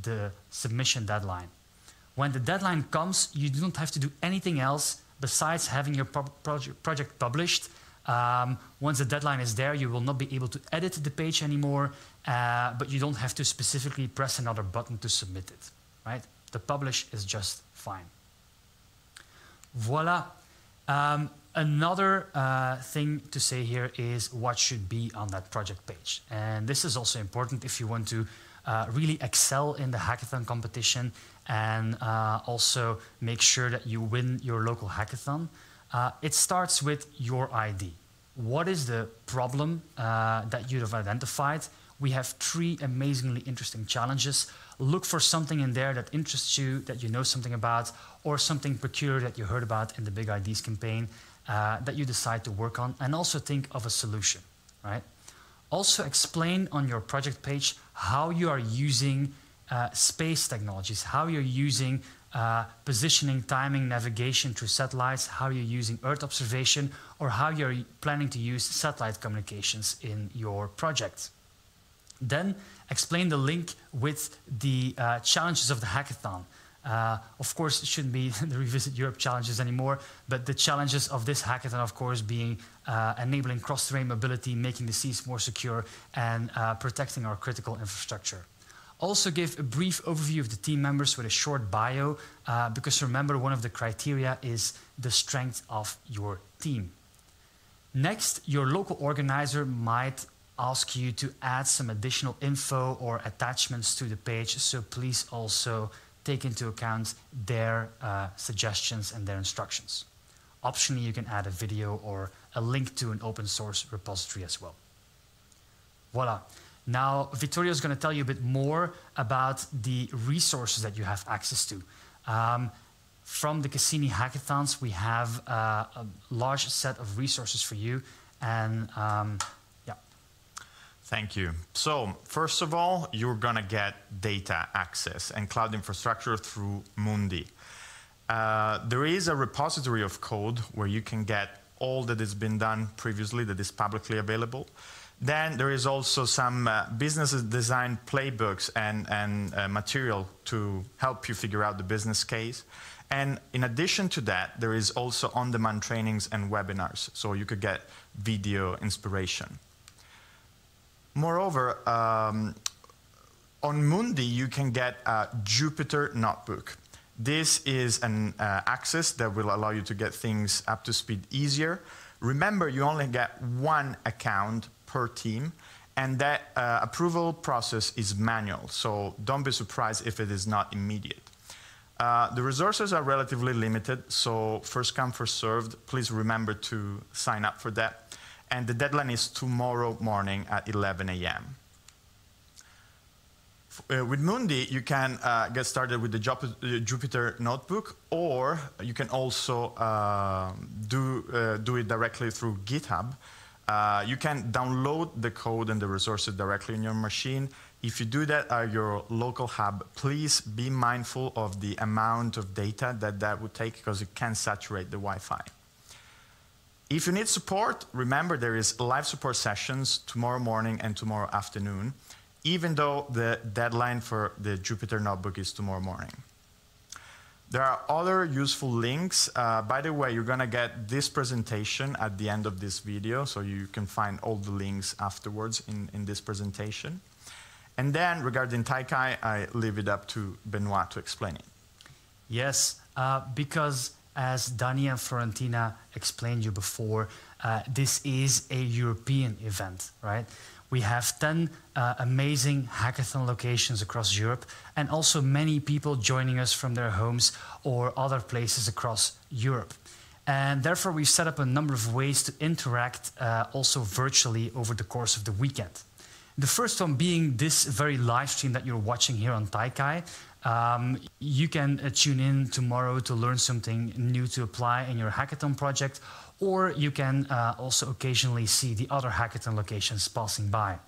the submission deadline. When the deadline comes, you don't have to do anything else besides having your project published. Once the deadline is there, you will not be able to edit the page anymore, but you don't have to specifically press another button to submit it, right? The publish is just fine. Voila. Another thing to say here is what should be on that project page. And this is also important if you want to really excel in the hackathon competition and also make sure that you win your local hackathon. It starts with your ID. What is the problem that you have identified? We have 3 amazingly interesting challenges. Look for something in there that interests you, that you know something about, or something peculiar that you heard about in the Big Ideas campaign that you decide to work on, and also think of a solution, right? Also explain on your project page how you are using space technologies, how you're using positioning, timing, navigation through satellites, how you're using Earth observation, or how you're planning to use satellite communications in your project. Then explain the link with the challenges of the hackathon. Of course, it shouldn't be the Revisit Europe challenges anymore, but the challenges of this hackathon, of course, being enabling cross-terrain mobility, making the seas more secure, and protecting our critical infrastructure. Also give a brief overview of the team members with a short bio, because remember, one of the criteria is the strength of your team. Next, your local organizer might ask you to add some additional info or attachments to the page, so please also take into account their suggestions and their instructions. Optionally, you can add a video or a link to an open source repository as well. Voila. Now, Vittorio is going to tell you a bit more about the resources that you have access to. From the CASSINI Hackathons, we have a large set of resources for you. And yeah. Thank you. So, first of all, you're going to get data access and cloud infrastructure through Mundi. There is a repository of code where you can get all that has been done previously that is publicly available. Then there is also some business design playbooks and material to help you figure out the business case. And in addition to that, there is also on-demand trainings and webinars, so you could get video inspiration. Moreover, on Mundi, you can get a Jupyter notebook. This is an access that will allow you to get things up to speed easier. Remember, you only get one account per team, and that approval process is manual, so don't be surprised if it is not immediate. The resources are relatively limited, so first come, first served. Please remember to sign up for that. And the deadline is tomorrow morning at 11 a.m. With Mundi, you can get started with the Jupyter notebook, or you can also do it directly through GitHub. You can download the code and the resources directly on your machine. If you do that at your local hub, please be mindful of the amount of data that would take, because it can saturate the Wi-Fi. If you need support, remember there is live support sessions tomorrow morning and tomorrow afternoon, even though the deadline for the Jupyter notebook is tomorrow morning. There are other useful links. By the way, you're going to get this presentation at the end of this video, so you can find all the links afterwards in this presentation. And then, regarding Taikai, I leave it up to Benoit to explain it. Yes, because as Dani and Florentina explained you before, this is a European event, right? We have 10 amazing hackathon locations across Europe, and also many people joining us from their homes or other places across Europe. And therefore, we've set up a number of ways to interact also virtually over the course of the weekend. The first one being this very live stream that you're watching here on Taikai. You can tune in tomorrow to learn something new to apply in your hackathon project, or you can also occasionally see the other hackathon locations passing by.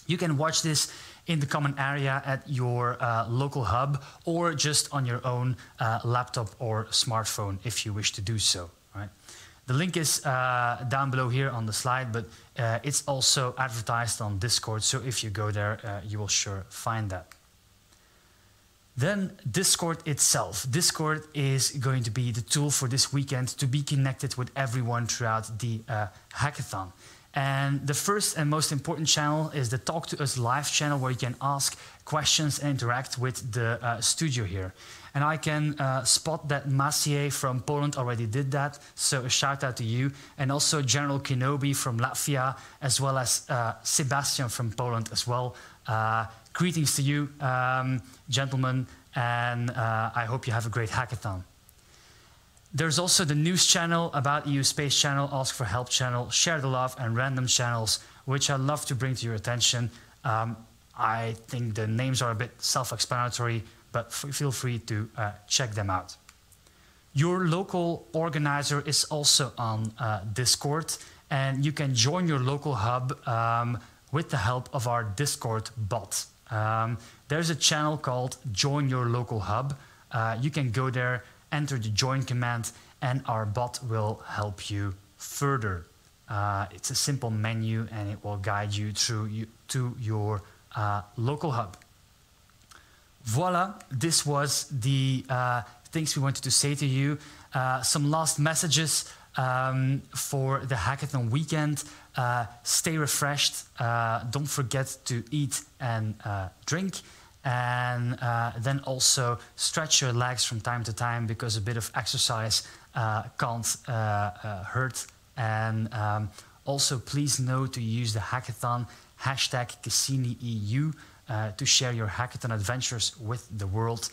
You can watch this in the common area at your local hub, or just on your own laptop or smartphone if you wish to do so. Right? The link is down below here on the slide, but it's also advertised on Discord, so if you go there, you will sure find that. Then Discord itself. Discord is going to be the tool for this weekend to be connected with everyone throughout the hackathon. And the first and most important channel is the Talk to Us live channel, where you can ask questions and interact with the studio here. And I can spot that Maciej from Poland already did that, so a shout out to you. And also General Kenobi from Latvia, as well as Sebastian from Poland as well. Greetings to you, gentlemen, and I hope you have a great hackathon. There's also the news channel, About EU Space channel, Ask for Help channel, Share the Love, and Random channels, which I'd love to bring to your attention. I think the names are a bit self-explanatory, but feel free to check them out. Your local organizer is also on Discord, and you can join your local hub with the help of our Discord bot. There's a channel called Join Your Local Hub. You can go there, enter the join command, and our bot will help you further. It's a simple menu, and it will guide you through to your local hub. Voila, this was the things we wanted to say to you. Some last messages for the hackathon weekend. Stay refreshed. Don't forget to eat and drink. and then also stretch your legs from time to time, because a bit of exercise can't hurt. And also please know to use the hackathon hashtag CASSINIEU to share your hackathon adventures with the world.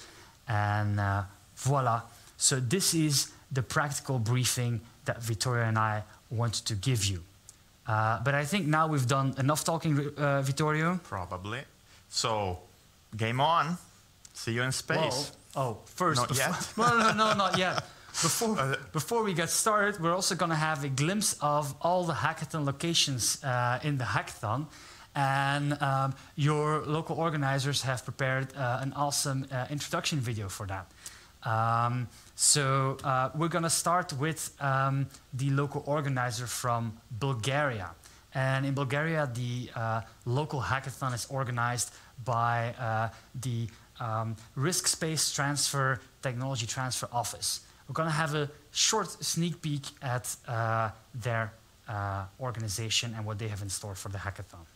And voila. So this is the practical briefing that Vittorio and I wanted to give you. But I think now we've done enough talking, Vittorio. Probably. So, game on. See you in space. Whoa. Oh, first. Not yet? No, not yet. Before we get started, we're also going to have a glimpse of all the hackathon locations in the hackathon. And your local organizers have prepared an awesome introduction video for that. So we're going to start with the local organizer from Bulgaria. And in Bulgaria, the local hackathon is organized by the Risk Space Transfer Technology Transfer Office. We're going to have a short sneak peek at their organization and what they have in store for the hackathon.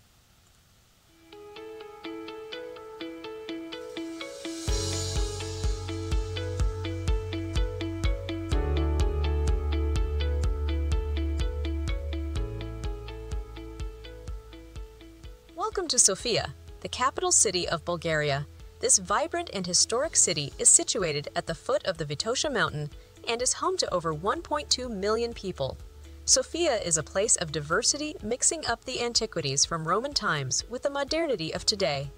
Welcome to Sofia, the capital city of Bulgaria. This vibrant and historic city is situated at the foot of the Vitosha mountain and is home to over 1.2 million people. Sofia is a place of diversity, mixing up the antiquities from Roman times with the modernity of today.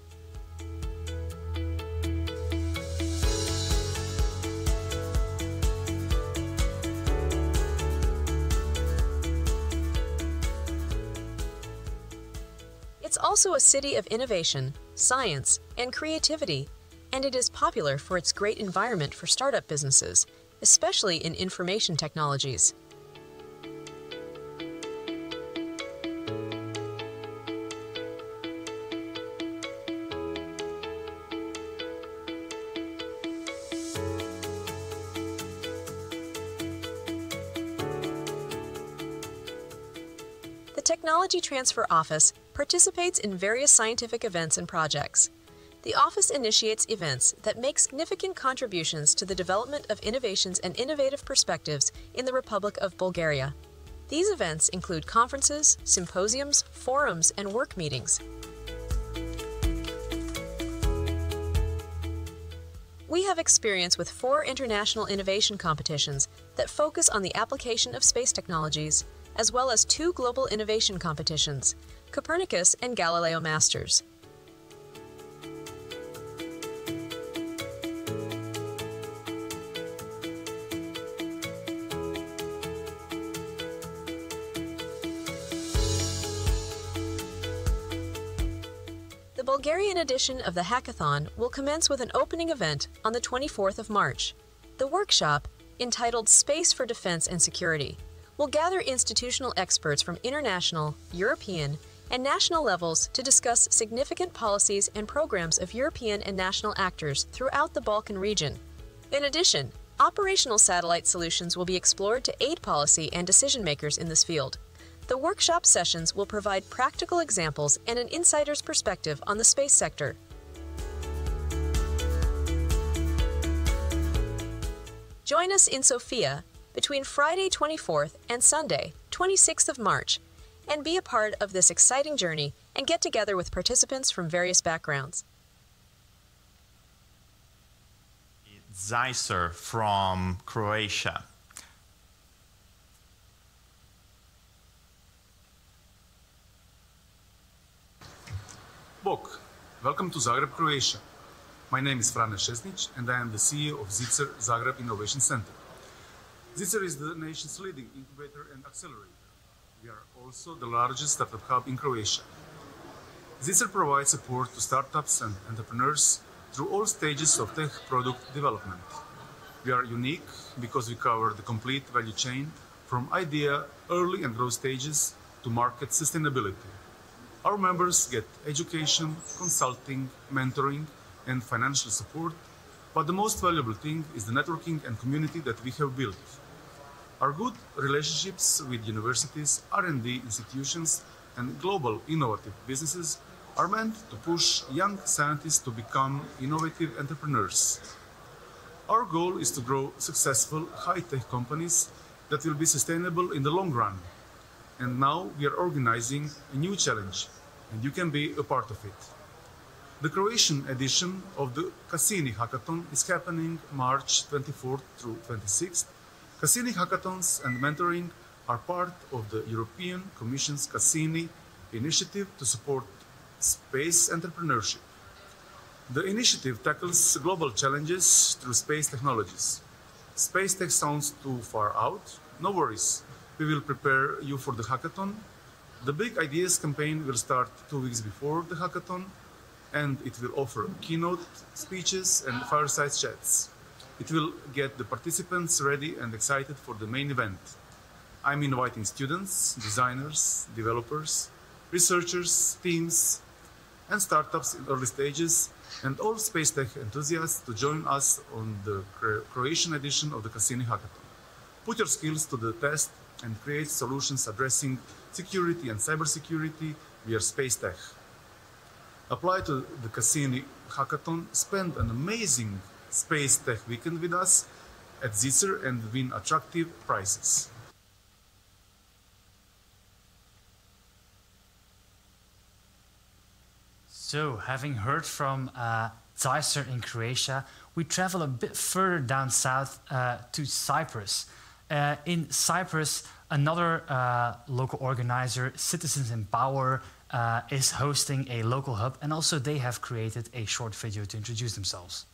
It's also a city of innovation, science, and creativity, and it is popular for its great environment for startup businesses, especially in information technologies. The Technology Transfer Office participates in various scientific events and projects. The office initiates events that make significant contributions to the development of innovations and innovative perspectives in the Republic of Bulgaria. These events include conferences, symposiums, forums, and work meetings. We have experience with 4 international innovation competitions that focus on the application of space technologies, as well as 2 global innovation competitions, Copernicus and Galileo Masters. The Bulgarian edition of the hackathon will commence with an opening event on the 24th of March. The workshop, entitled Space for Defense and Security, will gather institutional experts from international, European, and national levels to discuss significant policies and programs of European and national actors throughout the Balkan region. In addition, operational satellite solutions will be explored to aid policy and decision makers in this field. The workshop sessions will provide practical examples and an insider's perspective on the space sector. Join us in Sofia between Friday 24th and Sunday 26th of March, and be a part of this exciting journey and get together with participants from various backgrounds. ZICER from Croatia. Bok, welcome to Zagreb, Croatia. My name is Frane Šesnić and I am the CEO of ZICER Zagreb Innovation Centre. ZICER is the nation's leading incubator and accelerator. We are also the largest startup hub in Croatia. ZICER provides support to startups and entrepreneurs through all stages of tech product development. We are unique because we cover the complete value chain from idea, early and growth stages to market sustainability. Our members get education, consulting, mentoring, and financial support, but the most valuable thing is the networking and community that we have built. Our good relationships with universities, R&D institutions, and global innovative businesses are meant to push young scientists to become innovative entrepreneurs. Our goal is to grow successful high-tech companies that will be sustainable in the long run. And now we are organizing a new challenge, and you can be a part of it. The Croatian edition of the CASSINI Hackathon is happening March 24th through 26th. CASSINI Hackathons and mentoring are part of the European Commission's CASSINI initiative to support space entrepreneurship. The initiative tackles global challenges through space technologies. Space tech sounds too far out? No worries. We will prepare you for the hackathon. The Big Ideas campaign will start 2 weeks before the hackathon, and it will offer keynote speeches and fireside chats. It will get the participants ready and excited for the main event. I'm inviting students, designers, developers, researchers, teams, and startups in early stages, and all space tech enthusiasts to join us on the Croatian edition of the CASSINI Hackathon. Put your skills to the test and create solutions addressing security and cybersecurity via space tech. Apply to the CASSINI Hackathon, spend an amazing space tech weekend with us at ZICER and win attractive prizes. So, having heard from ZICER in Croatia, we travel a bit further down south to Cyprus. In Cyprus, another local organizer, Citizens in Power, is hosting a local hub, and also they have created a short video to introduce themselves.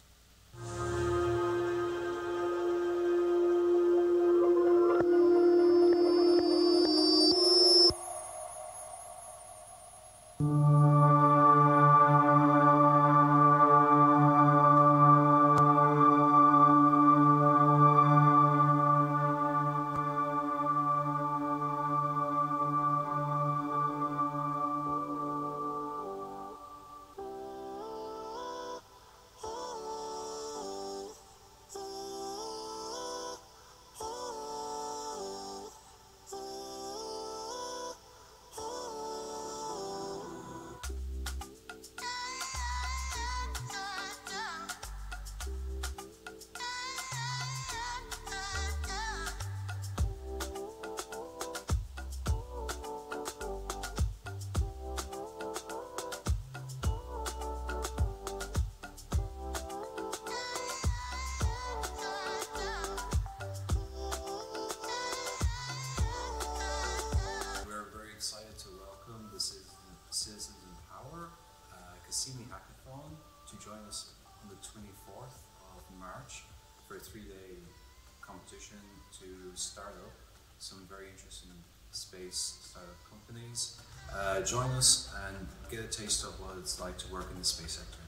Citizens in Power CASSINI Hackathon to join us on the 24th of March for a 3-day competition to start up some very interesting space startup companies. Join us and get a taste of what it's like to work in the space sector.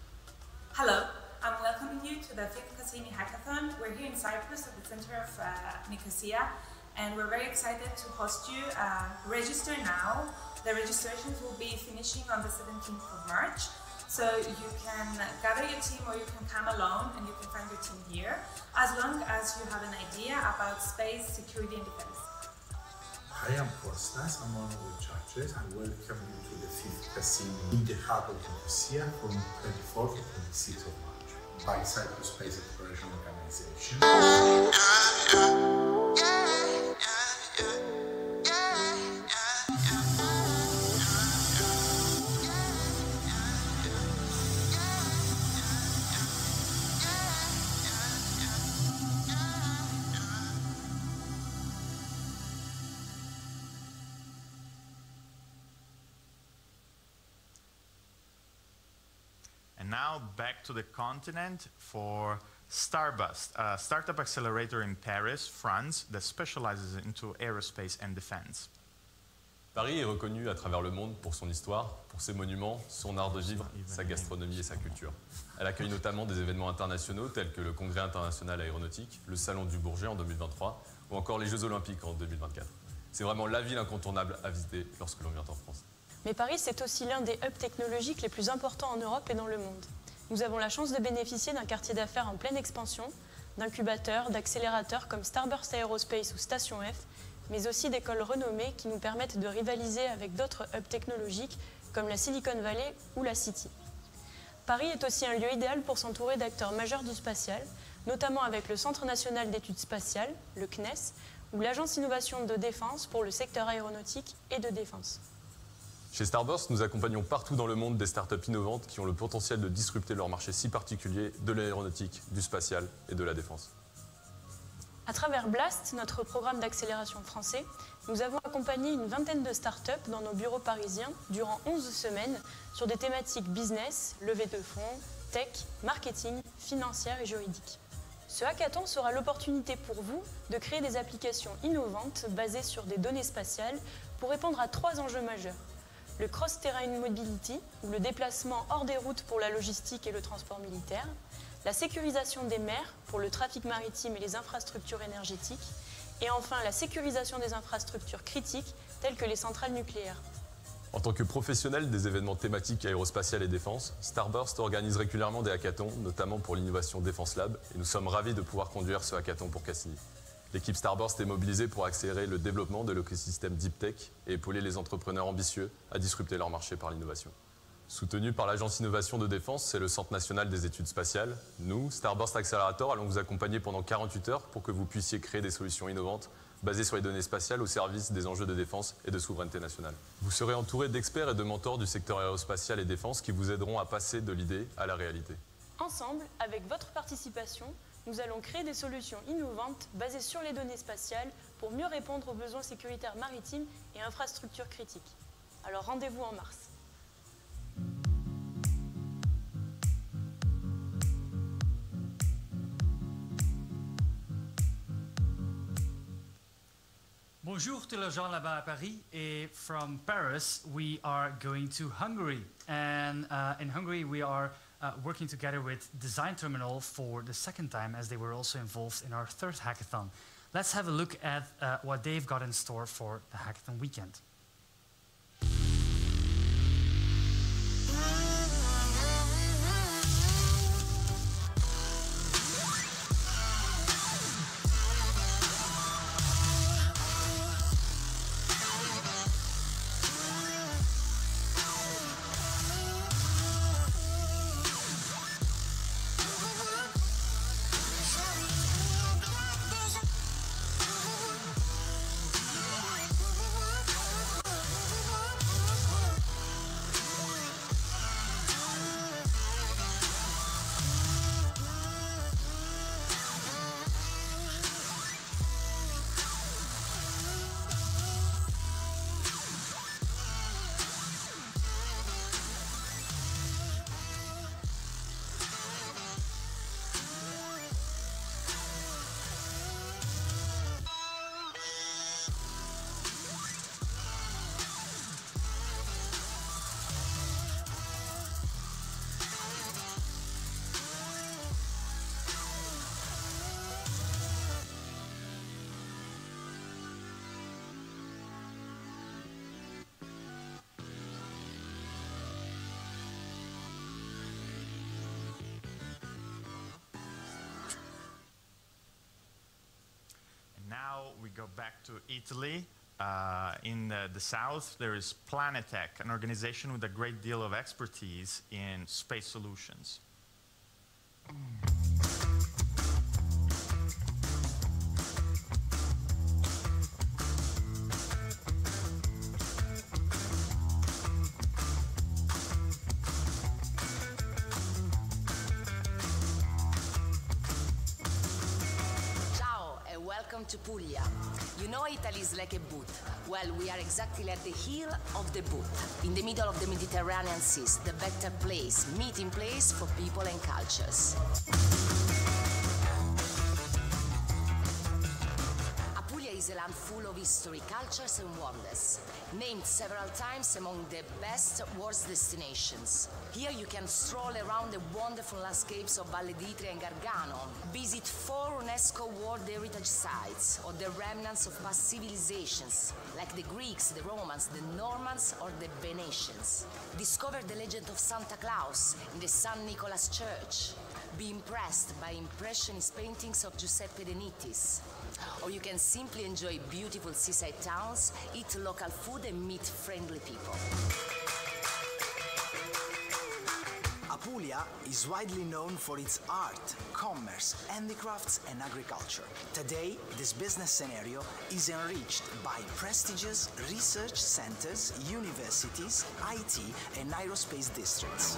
Hello, I'm welcoming you to the 5th CASSINI Hackathon. We're here in Cyprus at the center of Nicosia, and we're very excited to host you. Register now. The registrations will be finishing on the 17th of March, so you can gather your team or you can come alone and you can find your team here, as long as you have an idea about space, security and defense. Hi, I'm Kostas. I'm one of the judges. I welcome you to the 5th CASSINI in the hub of Nicosia from 24th to 26th of March by Cyprus Space Exploration Organization. And now back to the continent for Starbust, a startup accelerator in Paris, France, that specializes into aerospace and defense. Paris est reconnu à travers le monde pour son histoire, pour ses monuments, son art de vivre, sa gastronomie et sa culture. Elle accueille notamment des événements internationaux tels que le Congrès international aéronautique, le Salon du Bourget en 2023 ou encore les Jeux Olympiques en 2024. C'est vraiment la ville incontournable à visiter lorsque l'on vient en France. Mais Paris, c'est aussi l'un des hubs technologiques les plus importants en Europe et dans le monde. Nous avons la chance de bénéficier d'un quartier d'affaires en pleine expansion, d'incubateurs, d'accélérateurs comme Starburst Aerospace ou Station F, mais aussi d'écoles renommées qui nous permettent de rivaliser avec d'autres hubs technologiques comme la Silicon Valley ou la City. Paris est aussi un lieu idéal pour s'entourer d'acteurs majeurs du spatial, notamment avec le Centre national d'études spatiales, le CNES, ou l'Agence Innovation de Défense pour le secteur aéronautique et de défense. Chez Starburst, nous accompagnons partout dans le monde des startups innovantes qui ont le potentiel de disrupter leur marché si particulier de l'aéronautique, du spatial et de la défense. À travers Blast, notre programme d'accélération français, nous avons accompagné une vingtaine de startups dans nos bureaux parisiens durant 11 semaines sur des thématiques business, levée de fonds, tech, marketing, financière et juridique. Ce hackathon sera l'opportunité pour vous de créer des applications innovantes basées sur des données spatiales pour répondre à 3 enjeux majeurs. Le cross-terrain mobility, ou le déplacement hors des routes pour la logistique et le transport militaire, la sécurisation des mers pour le trafic maritime et les infrastructures énergétiques, et enfin la sécurisation des infrastructures critiques telles que les centrales nucléaires. En tant que professionnel des événements thématiques aérospatiales et défense, Starburst organise régulièrement des hackathons, notamment pour l'innovation Défense Lab, et nous sommes ravis de pouvoir conduire ce hackathon pour Cassini. L'équipe Starburst est mobilisée pour accélérer le développement de l'écosystème Deep Tech et épauler les entrepreneurs ambitieux à disrupter leur marché par l'innovation. Soutenu par l'Agence Innovation de Défense, c'est le Centre national des études spatiales. Nous, Starburst Accelerator, allons vous accompagner pendant 48 heures pour que vous puissiez créer des solutions innovantes basées sur les données spatiales au service des enjeux de défense et de souveraineté nationale. Vous serez entouré d'experts et de mentors du secteur aérospatial et défense qui vous aideront à passer de l'idée à la réalité. Ensemble, avec votre participation, nous allons créer des solutions innovantes basées sur les données spatiales pour mieux répondre aux besoins sécuritaires maritimes et infrastructures critiques. Alors rendez-vous en mars. Bonjour tous les gens là-bas à Paris, et from Paris we are going to Hungary, and in Hungary we are working together with Design Terminal for the second time, as they were also involved in our third hackathon. Let's have a look at what they've got in store for the hackathon weekend. Now we go back to Italy. In the south, there is Planetech, an organization with a great deal of expertise in space solutions. Welcome to Puglia. You know Italy is like a boot. Well, we are exactly at the heel of the boot, in the middle of the Mediterranean Sea, the better place, meeting place for people and cultures. Apulia is a land full of history, cultures and wonders, named several times among the best world's destinations. Here you can stroll around the wonderful landscapes of Valle d'Itria and Gargano, visit 4 UNESCO World Heritage Sites, or the remnants of past civilizations, like the Greeks, the Romans, the Normans, or the Venetians. Discover the legend of Santa Claus in the San Nicolas Church. Be impressed by impressionist paintings of Giuseppe De Nittis. or you can simply enjoy beautiful seaside towns, eat local food and meet friendly people. Apulia is widely known for its art, commerce, handicrafts and agriculture. Today, this business scenario is enriched by prestigious research centers, universities, IT and aerospace districts.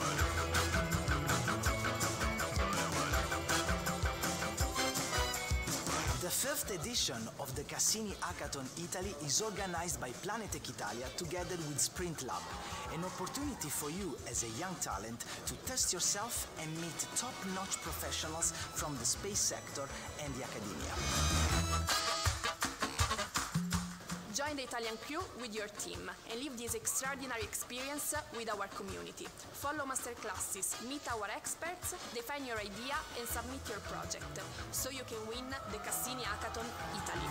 The fifth edition of the Cassini Hackathon Italy is organized by Planetech Italia together with Sprint Lab, an opportunity for you as a young talent to test yourself and meet top-notch professionals from the space sector and the academia. Join the Italian crew with your team and live this extraordinary experience with our community. Follow masterclasses, meet our experts, define your idea and submit your project so you can win the Cassini Hackathon Italy.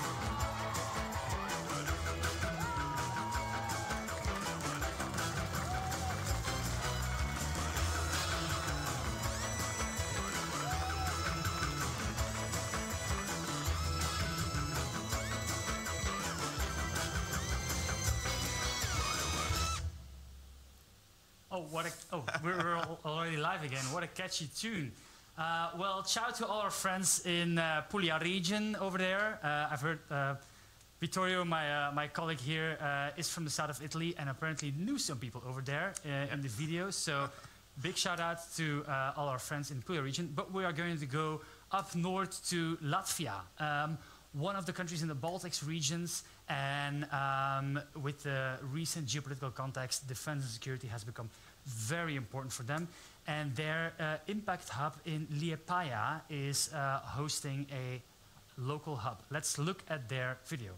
We're already live again. What a catchy tune. Well, ciao to all our friends in Puglia region over there. I've heard Vittorio, my colleague here, is from the south of Italy and apparently knew some people over there in the video. So big shout out to all our friends in the Puglia region. But we are going to go up north to Latvia, one of the countries in the Baltics regions. And with the recent geopolitical context, defense and security has become very important for them. And their impact hub in Liepāja is hosting a local hub. Let's look at their video.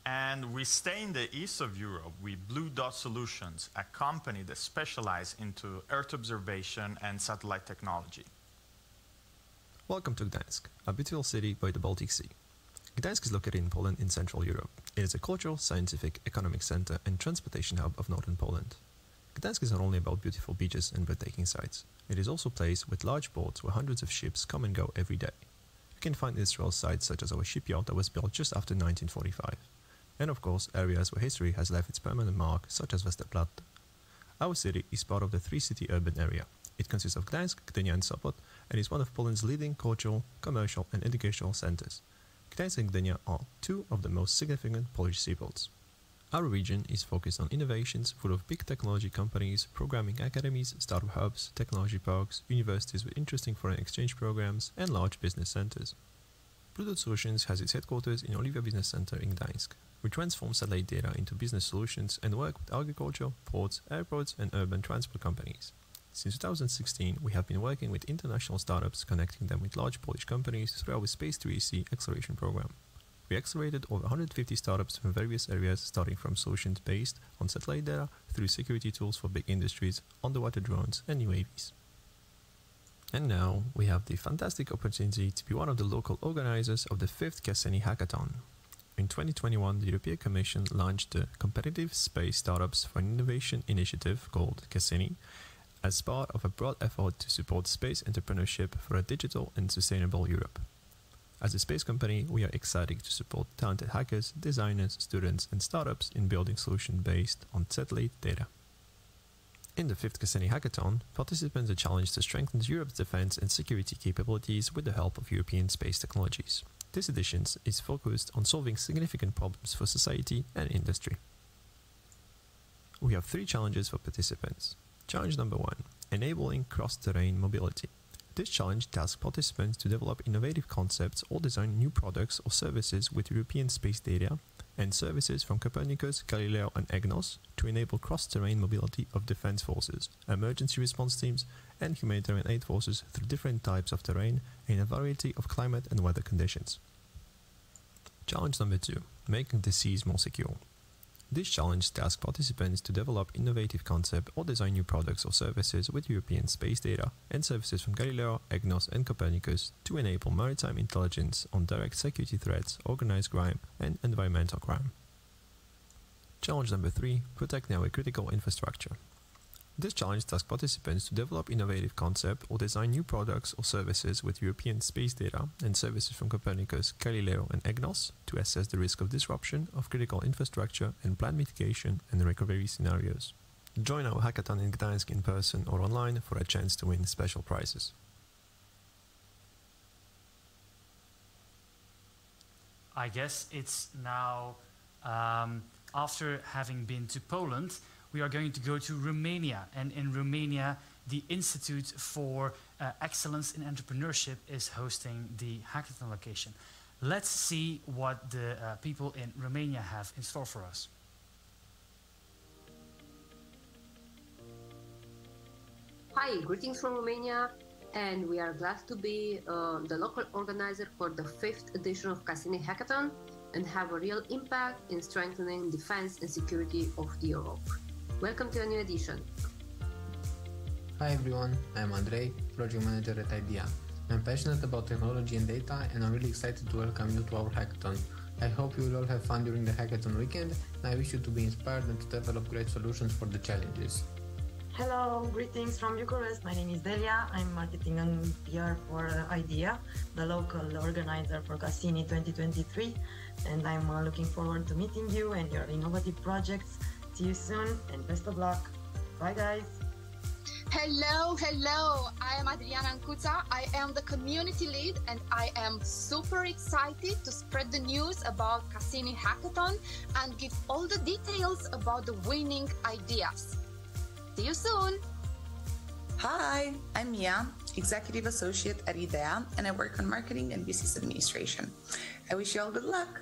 And we stay in the east of Europe with Blue Dot Solutions, a company that specializes into Earth observation and satellite technology. Welcome to Gdańsk, a beautiful city by the Baltic Sea. Gdańsk is located in Poland in Central Europe. It is a cultural, scientific, economic center and transportation hub of northern Poland. Gdansk is not only about beautiful beaches and breathtaking sights, it is also a place with large ports where hundreds of ships come and go every day. You can find industrial sites such as our shipyard that was built just after 1945. And of course, areas where history has left its permanent mark, such as Westerplatte. Our city is part of the three-city urban area. It consists of Gdańsk, Gdynia and Sopot, and is one of Poland's leading cultural, commercial and educational centers. Gdańsk and Gdynia are two of the most significant Polish seaports. Our region is focused on innovations full of big technology companies, programming academies, startup hubs, technology parks, universities with interesting foreign exchange programs, and large business centers. Blue Dot Solutions has its headquarters in Oliwia Business Center in Gdańsk. We transform satellite data into business solutions and work with agriculture, ports, airports, and urban transport companies. Since 2016, we have been working with international startups, connecting them with large Polish companies through our Space 3EC acceleration program. We accelerated over 150 startups from various areas, starting from solutions based on satellite data through security tools for big industries, underwater drones, and UAVs. And now we have the fantastic opportunity to be one of the local organizers of the 5th CASSINI Hackathon. In 2021, the European Commission launched the Competitive Space Startups for Innovation initiative called CASSINI as part of a broad effort to support space entrepreneurship for a digital and sustainable Europe. As a space company, we are excited to support talented hackers, designers, students, and startups in building solutions based on satellite data. In the 5th CASSINI Hackathon, participants are challenged to strengthen Europe's defense and security capabilities with the help of European space technologies. This edition is focused on solving significant problems for society and industry. We have 3 challenges for participants. Challenge number 1, enabling cross-terrain mobility. This challenge tasks participants to develop innovative concepts or design new products or services with European space data and services from Copernicus, Galileo and EGNOS to enable cross-terrain mobility of defense forces, emergency response teams and humanitarian aid forces through different types of terrain in a variety of climate and weather conditions. Challenge number 2, making the seas more secure. This challenge tasks participants to develop innovative concepts or design new products or services with European space data and services from Galileo, EGNOS and Copernicus to enable maritime intelligence on direct security threats, organized crime and environmental crime. Challenge number 3, protecting our critical infrastructure. This challenge tasks participants to develop innovative concepts or design new products or services with European space data and services from Copernicus, Galileo and EGNOS to assess the risk of disruption of critical infrastructure and plan mitigation and recovery scenarios. Join our hackathon in Gdańsk in person or online for a chance to win special prizes. I guess it's now, after having been to Poland, we are going to go to Romania, and in Romania, the Institute for Excellence in Entrepreneurship is hosting the hackathon location. Let's see what the people in Romania have in store for us. Hi, greetings from Romania, and we are glad to be the local organizer for the 5th edition of CASSINI Hackathon and have a real impact in strengthening defense and security of Europe. Welcome to a new edition. Hi everyone, I'm Andrei, Project Manager at IDEA. I'm passionate about technology and data and I'm really excited to welcome you to our hackathon. I hope you will all have fun during the hackathon weekend and I wish you to be inspired and to develop great solutions for the challenges. Hello, greetings from Bucharest. My name is Delia. I'm marketing and PR for IDEA, the local organizer for CASSINI 2023, and I'm looking forward to meeting you and your innovative projects. See you soon and best of luck. Bye guys. Hello, I am Adriana Ancuța. I am the community lead and I am super excited to spread the news about CASSINI Hackathon and give all the details about the winning ideas. See you soon. Hi, I'm Mia, Executive Associate at IDEA, and I work on marketing and business administration. I wish you all good luck.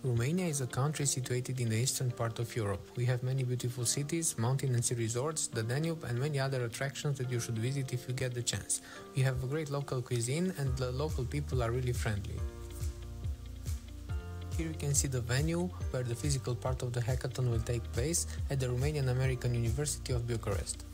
Romania is a country situated in the eastern part of Europe. We have many beautiful cities, mountain and sea resorts, the Danube and many other attractions that you should visit if you get the chance. We have a great local cuisine and the local people are really friendly. Here you can see the venue where the physical part of the hackathon will take place at the Romanian American University of Bucharest.